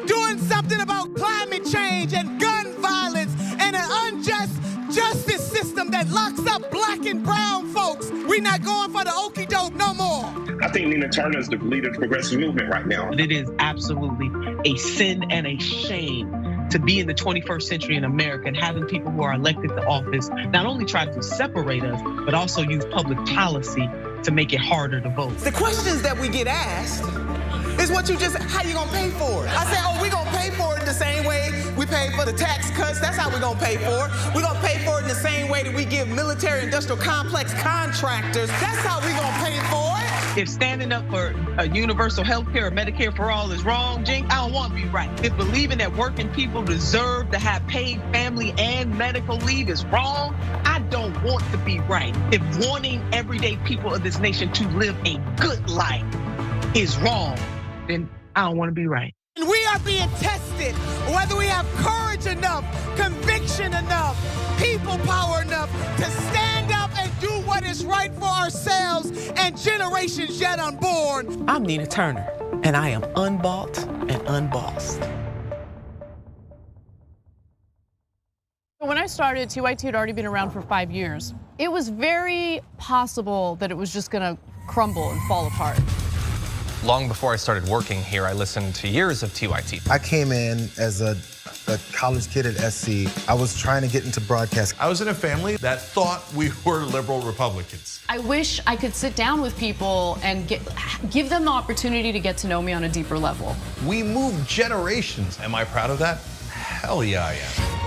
doing something about climate change and gun violence and an unjust justice system that locks up black and brown folks. We're not going for the okie doke no more. I think Nina Turner is the leader of the progressive movement right now. It is absolutely a sin and a shame to be in the 21st century in America and having people who are elected to office not only try to separate us, but also use public policy to make it harder to vote. The questions that we get asked is what you just, how you gonna pay for it? I say, oh, we gonna pay for it the same way we pay for the tax cuts. That's how we gonna pay for it. We gonna pay for it in the same way that we give military industrial complex contractors. That's how we gonna pay for it. If standing up for a universal health care or Medicare for all is wrong, Jing, I don't want to be right. If believing that working people deserve to have paid family and medical leave is wrong, I don't want to be right. If wanting everyday people of this nation to live a good life is wrong, then I don't want to be right. We are being tested whether we have courage enough, conviction enough, people power enough to stand up and do what is right for ourselves and generations yet unborn. I'm Nina Turner, and I am unbought and unbossed. When I started, TYT had already been around for 5 years. It was very possible that it was just gonna crumble and fall apart. Long before I started working here, I listened to years of TYT. I came in as a college kid at SC. I was trying to get into broadcast. I was in a family that thought we were liberal Republicans. I wish I could sit down with people and give them the opportunity to get to know me on a deeper level. We moved generations. Am I proud of that? Hell yeah, I am.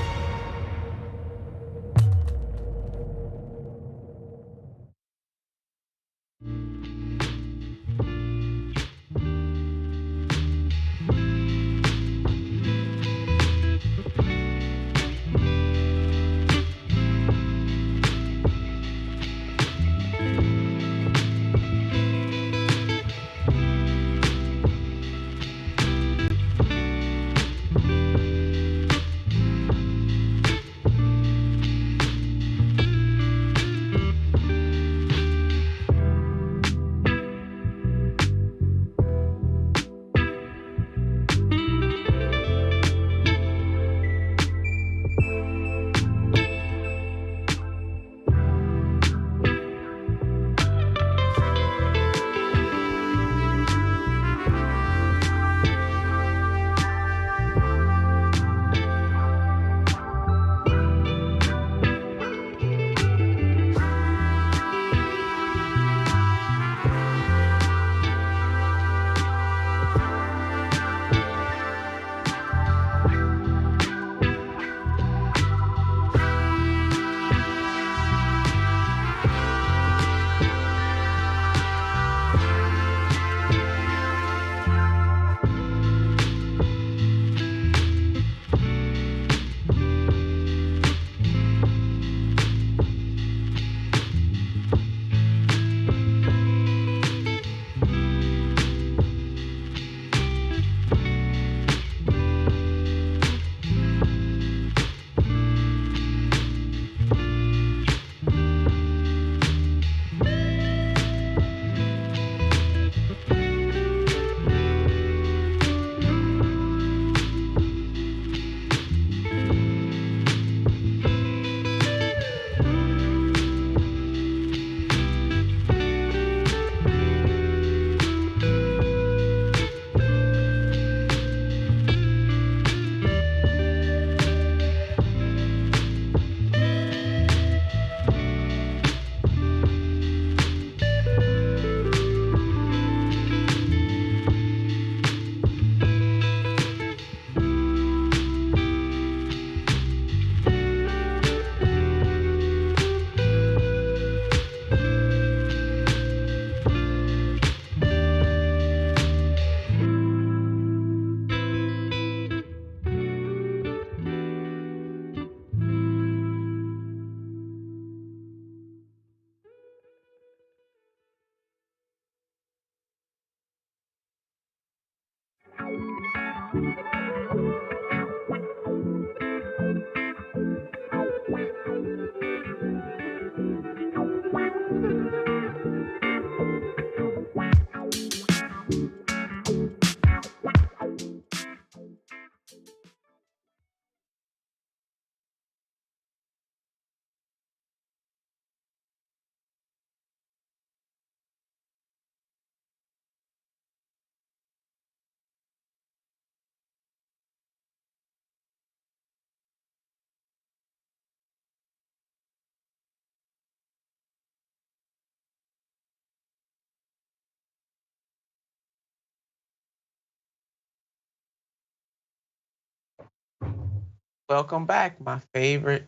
welcome back. My favorite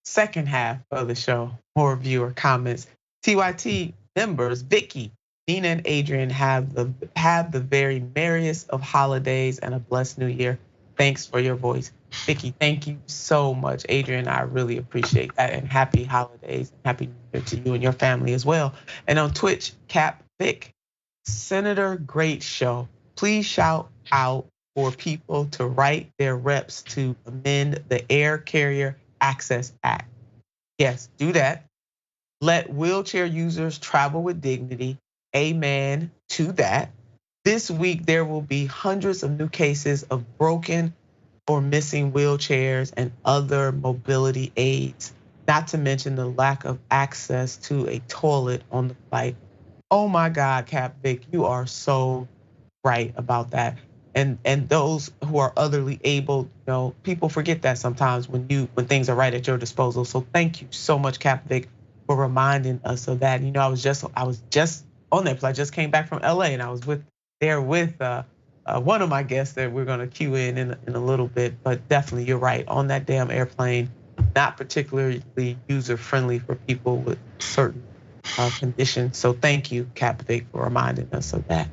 second half of the show. More viewer comments. TYT members, Vicky, Nina, and Adrienne have the very merriest of holidays and a blessed new year. Thanks for your voice. Vicky, thank you so much. Adrienne, I really appreciate that. And happy holidays. Happy New Year to you and your family as well. And on Twitch, Cap Vic, Senator, great show. Please shout out for people to write their reps to amend the Air Carrier Access Act. Yes, do that. Let wheelchair users travel with dignity. Amen to that. This week, there will be hundreds of new cases of broken or missing wheelchairs and other mobility aids, not to mention the lack of access to a toilet on the flight. Oh my God, Cap Vic, you are so right about that. And those who are otherly able, people forget that sometimes when things are right at your disposal. So thank you so much, Cap Vic, for reminding us of that. I was just on there because I just came back from LA and I was there with one of my guests that we're gonna cue in a little bit. But definitely, you're right, on that damn airplane, not particularly user friendly for people with certain conditions. So thank you, Cap Vic, for reminding us of that.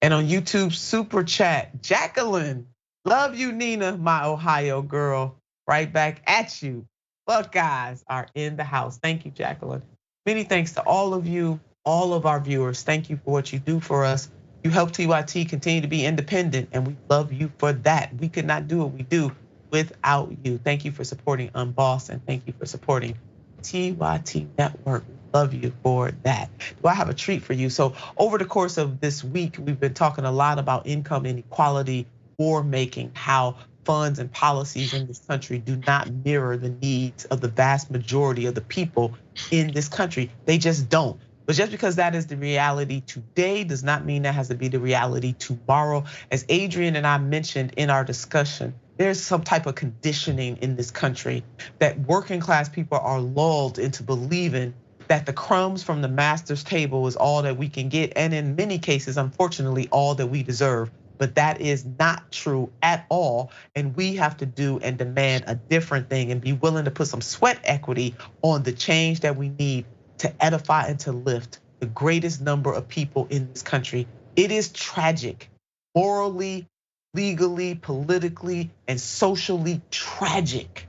And on YouTube, super chat, Jacqueline, love you, Nina, my Ohio girl, right back at you. Buckeyes are in the house. Thank you, Jacqueline. Many thanks to all of you, all of our viewers. Thank you for what you do for us. You help TYT continue to be independent, and we love you for that. We could not do what we do without you. Thank you for supporting Unbossed, and thank you for supporting TYT Network. Love you for that. Do I have a treat for you? So over the course of this week, we've been talking a lot about income inequality, war making, how funds and policies in this country do not mirror the needs of the vast majority of the people in this country. They just don't. But just because that is the reality today does not mean that has to be the reality tomorrow. As Adrienne and I mentioned in our discussion, there's some type of conditioning in this country that working class people are lulled into believing that the crumbs from the master's table is all that we can get, and in many cases, unfortunately, all that we deserve. But that is not true at all, and we have to do and demand a different thing and be willing to put some sweat equity on the change that we need to edify and to lift the greatest number of people in this country. It is tragic, morally, legally, politically, and socially tragic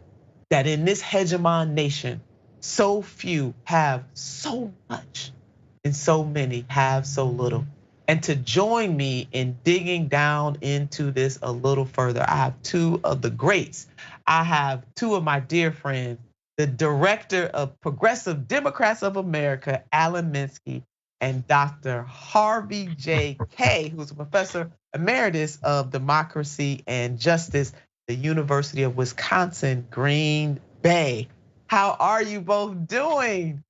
that in this hegemon nation, so few have so much and so many have so little. And to join me in digging down into this a little further, I have two of the greats. I have two of my dear friends, the director of Progressive Democrats of America, Alan Minsky, and Dr. Harvey J. Kaye, who's a professor emeritus of democracy and justice, the University of Wisconsin, Green Bay. How are you both doing?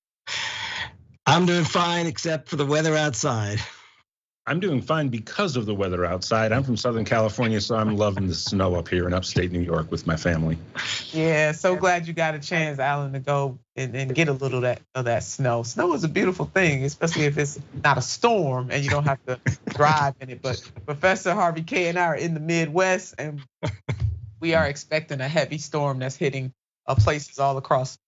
I'm doing fine, except for the weather outside. I'm doing fine because of the weather outside. I'm from Southern California, so I'm loving the snow up here in upstate New York with my family. Yeah, so glad you got a chance, Alan, to go and get a little of that snow. Snow is a beautiful thing, especially if it's not a storm and you don't have to drive in it. But Professor Harvey Kaye and I are in the Midwest, and we are expecting a heavy storm that's hitting places all across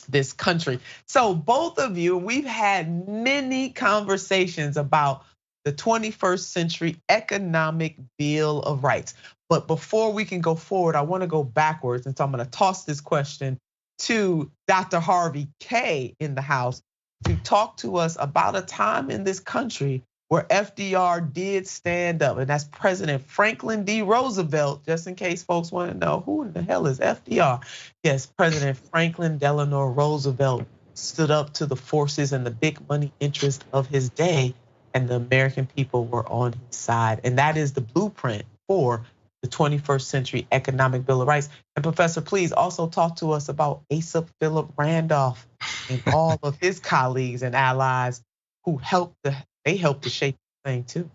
this country. So both of you, we've had many conversations about the 21st century economic Bill of Rights. But before we can go forward, I want to go backwards. And so I'm going to toss this question to Dr. Harvey Kaye in the house to talk to us about a time in this country where FDR did stand up, and that's President Franklin D. Roosevelt, just in case folks want to know who in the hell is FDR. Yes, President Franklin Delano Roosevelt stood up to the forces and the big money interest of his day, and the American people were on his side. And that is the blueprint for the 21st century economic Bill of Rights. And Professor, please also talk to us about Asa Philip Randolph and all of his colleagues and allies who helped to shape the thing too.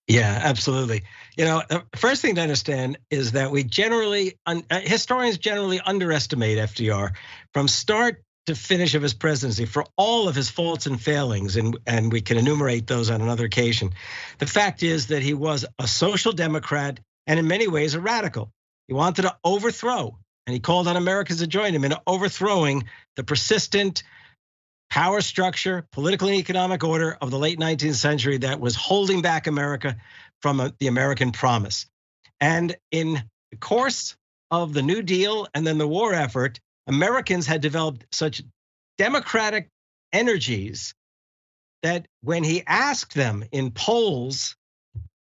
Yeah, absolutely. The first thing to understand is that historians generally underestimate FDR from start to finish of his presidency for all of his faults and failings, and we can enumerate those on another occasion. The fact is that he was a social democrat and in many ways a radical. He wanted to overthrow And he called on Americans to join him in overthrowing the persistent power structure, political and economic order of the late 19th century that was holding back America from the American promise. And in the course of the New Deal and then the war effort, Americans had developed such democratic energies that when he asked them in polls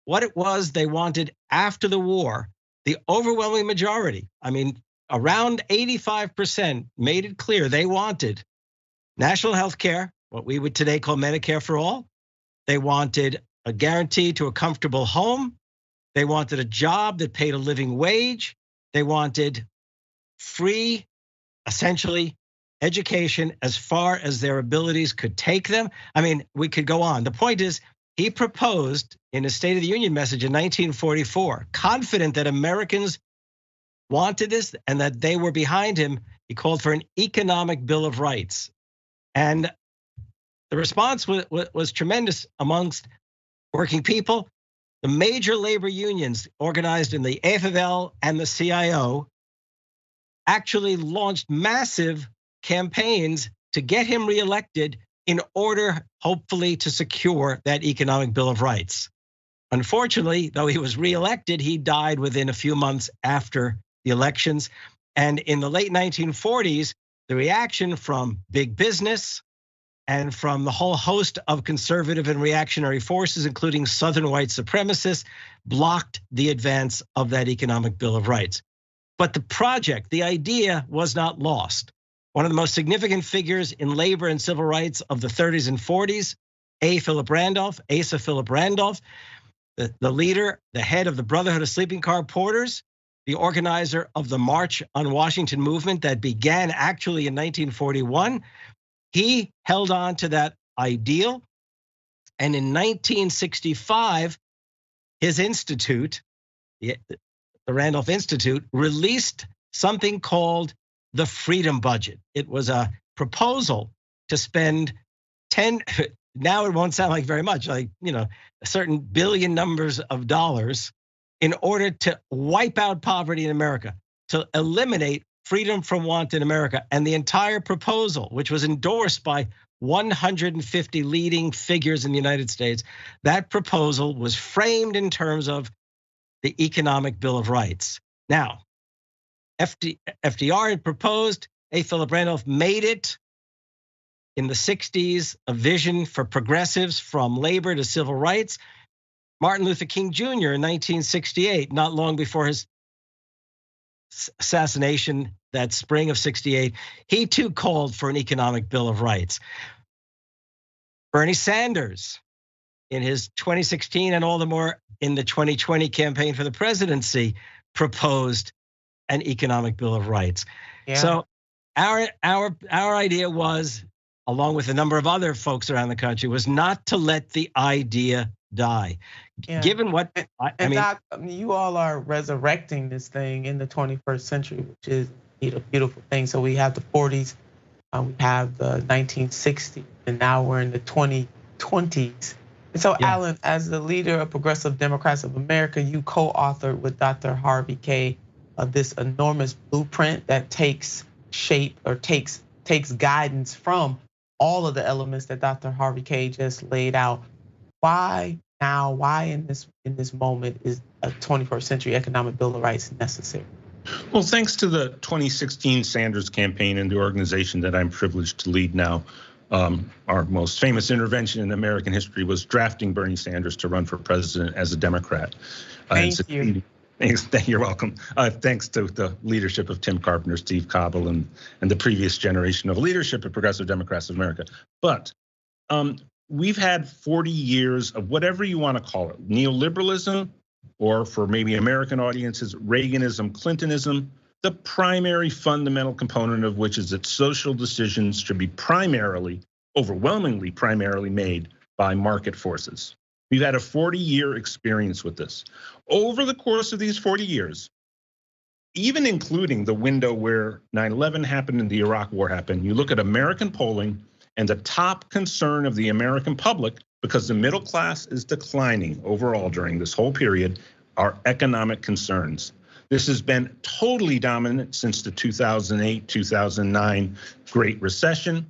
what it was they wanted after the war, the overwhelming majority, I mean, around 85% made it clear they wanted national health care, what we would today call Medicare for all. They wanted a guarantee to a comfortable home. They wanted a job that paid a living wage. They wanted free, essentially, education as far as their abilities could take them. I mean, we could go on. The point is, he proposed in his State of the Union message in 1944, confident that Americans wanted this and that they were behind him. He called for an economic Bill of Rights. And the response was tremendous amongst working people. The major labor unions organized in the AFL and the CIO actually launched massive campaigns to get him reelected in order, hopefully, to secure that economic Bill of Rights. Unfortunately, though he was reelected, he died within a few months after the elections. And in the late 1940s, the reaction from big business and from the whole host of conservative and reactionary forces, including Southern white supremacists, blocked the advance of that economic Bill of Rights. But the project, the idea, was not lost. One of the most significant figures in labor and civil rights of the 30s and 40s, Asa Philip Randolph, the leader, the head of the Brotherhood of Sleeping Car Porters, the organizer of the March on Washington movement that began actually in 1941. He held on to that ideal. And in 1965, his institute, the Randolph Institute, released something called the Freedom Budget. It was a proposal to spend now it won't sound like very much, like, a certain billion numbers of dollars in order to wipe out poverty in America, to eliminate freedom from want in America. And the entire proposal, which was endorsed by 150 leading figures in the United States, that proposal was framed in terms of the economic Bill of Rights. Now, FDR had proposed, A. Philip Randolph made it in the 60s, a vision for progressives from labor to civil rights. Martin Luther King Jr. in 1968, not long before his assassination that spring of 68, he too called for an economic Bill of Rights. Bernie Sanders, in his 2016 and all the more in the 2020 campaign for the presidency, proposed an economic Bill of Rights. Yeah. So our idea was, along with a number of other folks around the country, was not to let the idea die. Yeah. Given what I mean, you all are resurrecting this thing in the 21st century, which is a beautiful thing. So we have the 40s, we have the 1960s, and now we're in the 2020s. And so, yeah. Alan, as the leader of Progressive Democrats of America, you co-authored with Dr. Harvey Kaye this enormous blueprint that takes shape or takes guidance from all of the elements that Dr. Harvey Kaye just laid out. Why now? Why in this moment is a 21st century economic Bill of Rights necessary? Well, thanks to the 2016 Sanders campaign and the organization that I'm privileged to lead now, our most famous intervention in American history was drafting Bernie Sanders to run for president as a Democrat. Thank you. You're welcome. Thanks to the leadership of Tim Carpenter, Steve Cobble, and the previous generation of leadership of Progressive Democrats of America. But we've had 40 years of whatever you want to call it, neoliberalism, or for maybe American audiences, Reaganism, Clintonism, the primary fundamental component of which is that social decisions should be overwhelmingly primarily made by market forces. We've had a 40-year experience with this. Over the course of these 40 years, even including the window where 9/11 happened and the Iraq War happened, you look at American polling and the top concern of the American public, because the middle class is declining overall during this whole period, are economic concerns. This has been totally dominant since the 2008, 2009 Great Recession.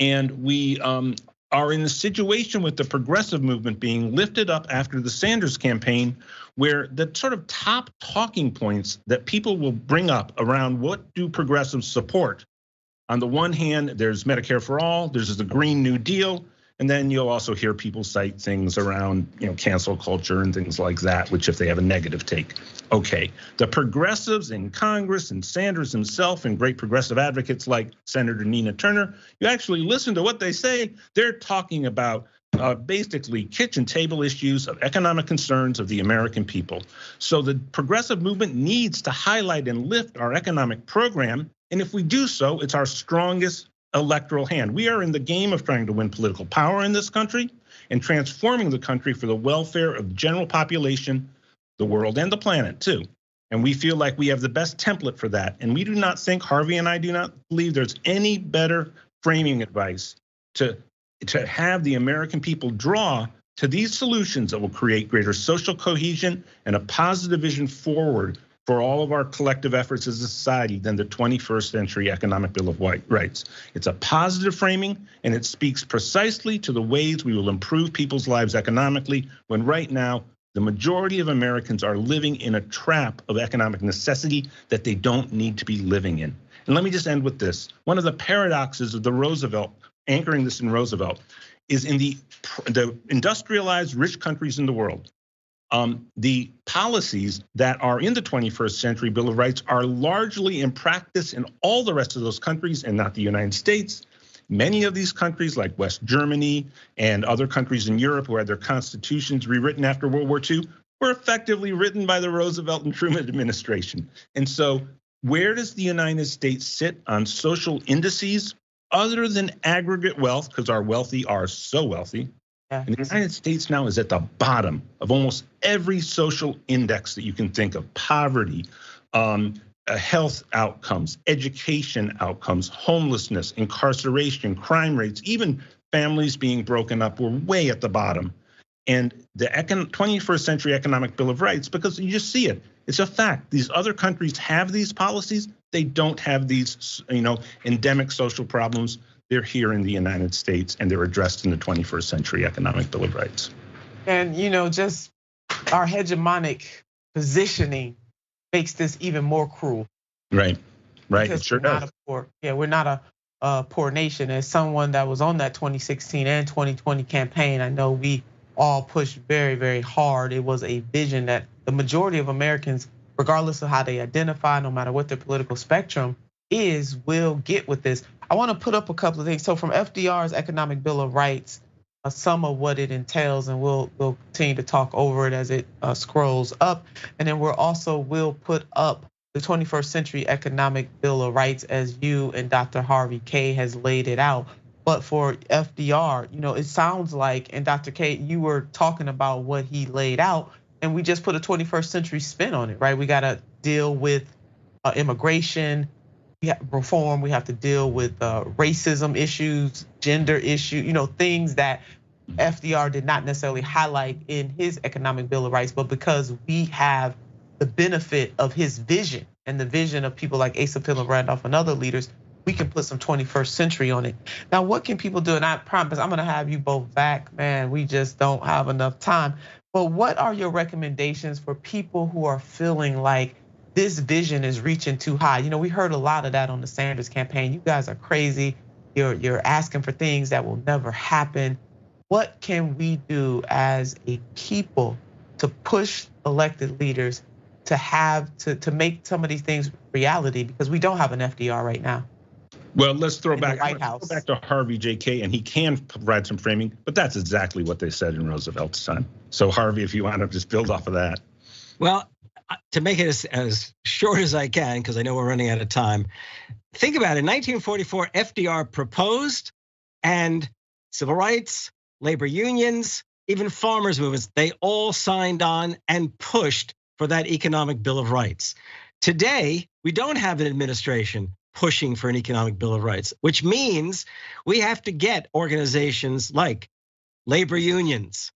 And we are in a situation with the progressive movement being lifted up after the Sanders campaign, where the sort of top talking points that people will bring up around what do progressives support. On the one hand, there's Medicare for all, there's the Green New Deal, and then you'll also hear people cite things around, cancel culture and things like that, which if they have a negative take. Okay, the progressives in Congress and Sanders himself and great progressive advocates like Senator Nina Turner, you actually listen to what they say, they're talking about basically kitchen table issues of economic concerns of the American people. So the progressive movement needs to highlight and lift our economic program. And if we do so, it's our strongest electoral hand. We are in the game of trying to win political power in this country and transforming the country for the welfare of the general population, the world, and the planet too. And we feel like we have the best template for that. And we do not think, Harvey and I do not believe there's any better framing advice to have the American people draw to these solutions that will create greater social cohesion and a positive vision forward for all of our collective efforts as a society than the 21st century economic bill of rights. It's a positive framing, and it speaks precisely to the ways we will improve people's lives economically, when right now, the majority of Americans are living in a trap of economic necessity that they don't need to be living in. And let me just end with this. One of the paradoxes of the Roosevelt, anchoring this in Roosevelt, is in the industrialized rich countries in the world. The policies that are in the 21st century Bill of Rights are largely in practice in all the rest of those countries and not the United States. Many of these countries, like West Germany and other countries in Europe who had their constitutions rewritten after World War II, were effectively written by the Roosevelt and Truman administration. And so where does the United States sit on social indices other than aggregate wealth, because our wealthy are so wealthy? And the United States now is at the bottom of almost every social index that you can think of: poverty, health outcomes, education outcomes, homelessness, incarceration, crime rates, even families being broken up. We're way at the bottom. And the 21st century economic Bill of Rights, because you just see it, it's a fact. These other countries have these policies. They don't have these, endemic social problems. They're here in the United States, and they're addressed in the 21st century economic Bill of Rights. And just our hegemonic positioning makes this even more cruel. Right, it sure does. We're not a poor nation. As someone that was on that 2016 and 2020 campaign, I know we all pushed very, very hard. It was a vision that the majority of Americans, regardless of how they identify, no matter what their political spectrum is, will get with this. I want to put up a couple of things. So from FDR's economic Bill of Rights, some of what it entails, and we'll continue to talk over it as it scrolls up. And then we'll put up the 21st century economic Bill of Rights as you and Dr. Harvey K has laid it out. But for FDR, it sounds like, and Dr. K, you were talking about what he laid out, and we just put a 21st century spin on it, right? We got to deal with immigration reform. We have to deal with racism issues, gender issues, things that FDR did not necessarily highlight in his economic Bill of Rights, but because we have the benefit of his vision and the vision of people like Asa Philip Randolph and other leaders, we can put some 21st century on it. Now, what can people do? And I promise I'm gonna have you both back, man. We just don't have enough time. But what are your recommendations for people who are feeling like this vision is reaching too high? We heard a lot of that on the Sanders campaign. You guys are crazy. You're asking for things that will never happen. What can we do as a people to push elected leaders to make some of these things reality? Because we don't have an FDR right now. Well, let's throw back to Harvey JK, and he can provide some framing, but that's exactly what they said in Roosevelt's time. So Harvey, if you want to just build off of that. Well, to make it as short as I can, because I know we're running out of time. Think about it, 1944, FDR proposed, and civil rights, labor unions, even farmers movements, they all signed on and pushed for that economic Bill of Rights. Today, we don't have an administration pushing for an economic Bill of Rights, which means we have to get organizations like labor unions,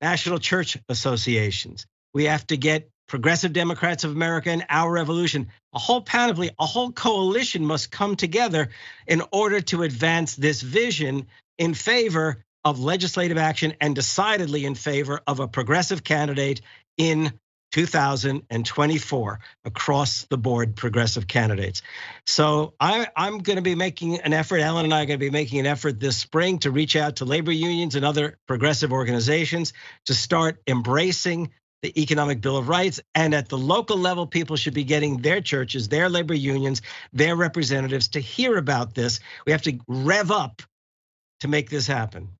national church associations. We have to get Progressive Democrats of America, and Our Revolution. A whole panoply, a whole coalition must come together in order to advance this vision in favor of legislative action and decidedly in favor of a progressive candidate in 2024, across the board progressive candidates. So I'm going to be making an effort, Ellen and I are going to be making an effort this spring to reach out to labor unions and other progressive organizations to start embracing the Economic Bill of Rights. And at the local level, people should be getting their churches, their labor unions, their representatives to hear about this. We have to rev up to make this happen.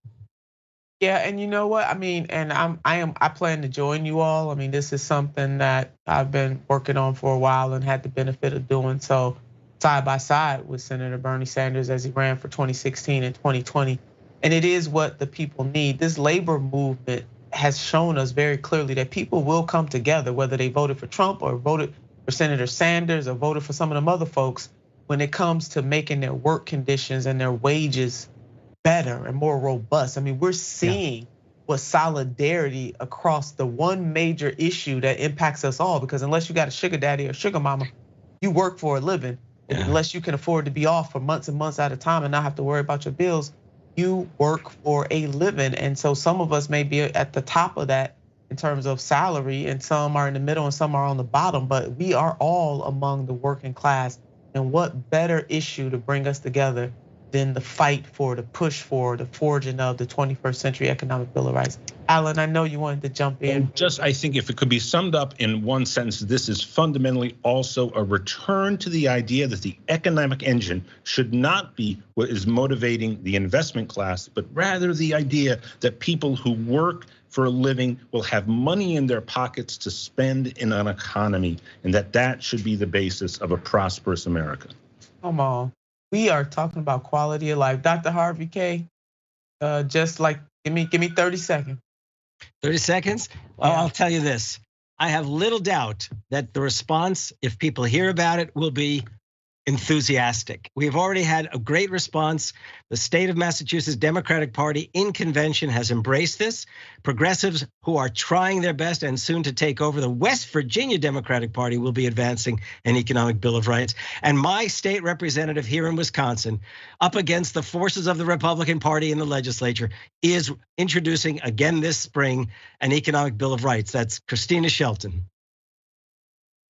Yeah, and you know what? I mean, and I plan to join you all. I mean, this is something that I've been working on for a while and had the benefit of doing so side by side with Senator Bernie Sanders as he ran for 2016 and 2020. And it is what the people need. This labor movement has shown us very clearly that people will come together, whether they voted for Trump or voted for Senator Sanders or voted for some of them other folks, when it comes to making their work conditions and their wages better and more robust. I mean, we're seeing what solidarity across the one major issue that impacts us all, because unless you got a sugar daddy or sugar mama, you work for a living. And unless you can afford to be off for months and months at a time and not have to worry about your bills, you work for a living. And so some of us may be at the top of that in terms of salary, and some are in the middle and some are on the bottom, but we are all among the working class. And what better issue to bring us together than the fight for, the push for, the forging of the 21st century economic Bill of Rights. Alan, I know you wanted to jump in. And I think if it could be summed up in one sentence, this is fundamentally also a return to the idea that the economic engine should not be what is motivating the investment class, but rather the idea that people who work for a living will have money in their pockets to spend in an economy, and that should be the basis of a prosperous America. Come on. We are talking about quality of life. Dr. Harvey K, just like, give me 30 seconds. 30 seconds? Well, I'll tell you this. I have little doubt that the response, if people hear about it, will be enthusiastic. We have already had a great response. The state of Massachusetts Democratic Party in convention has embraced this. Progressives who are trying their best and soon to take over the West Virginia Democratic Party will be advancing an economic Bill of Rights. And my state representative here in Wisconsin, up against the forces of the Republican Party in the legislature, is introducing again this spring an economic Bill of Rights. That's Christina Shelton.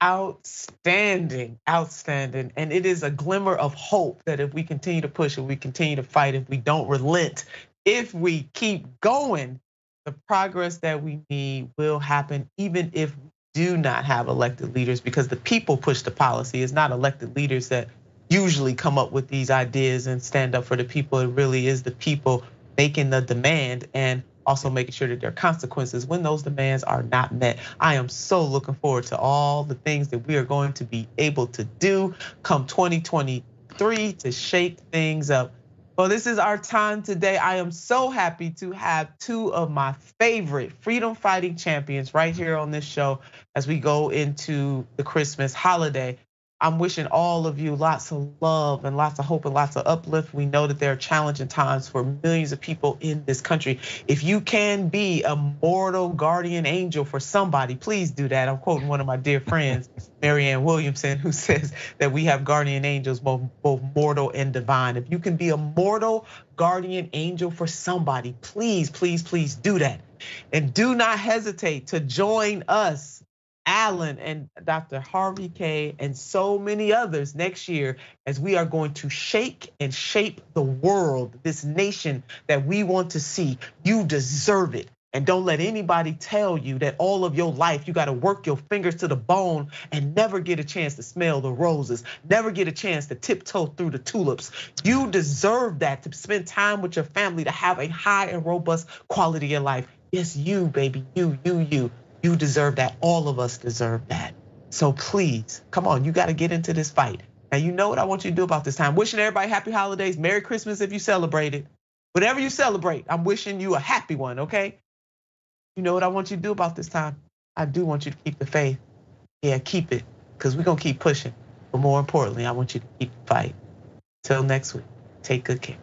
Outstanding, outstanding. And it is a glimmer of hope that if we continue to push, if we continue to fight, if we don't relent, if we keep going, the progress that we need will happen, even if we do not have elected leaders, because the people push the policy. It's not elected leaders that usually come up with these ideas and stand up for the people. It really is the people making the demand and also making sure that there are consequences when those demands are not met. I am so looking forward to all the things that we are going to be able to do come 2023 to shake things up. Well, this is our time today. I am so happy to have two of my favorite freedom fighting champions right here on this show as we go into the Christmas holiday. I'm wishing all of you lots of love and lots of hope and lots of uplift. We know that there are challenging times for millions of people in this country. If you can be a mortal guardian angel for somebody, please do that. I'm quoting one of my dear friends, Marianne Williamson, who says that we have guardian angels, both mortal and divine. If you can be a mortal guardian angel for somebody, please, please, please do that. And do not hesitate to join us, Alan and Dr. Harvey K and so many others next year as we are going to shake and shape the world, this nation that we want to see. You deserve it. And don't let anybody tell you that all of your life you got to work your fingers to the bone and never get a chance to smell the roses, never get a chance to tiptoe through the tulips. You deserve that, to spend time with your family, to have a high and robust quality of life. Yes, you, baby, you. You deserve that. All of us deserve that. So please, come on, you got to get into this fight. Now, you know what I want you to do about this time. Wishing everybody happy holidays, Merry Christmas if you celebrate it. Whatever you celebrate, I'm wishing you a happy one, okay? You know what I want you to do about this time? I do want you to keep the faith. Yeah, keep it, because we're going to keep pushing. But more importantly, I want you to keep the fight. Till next week, take good care.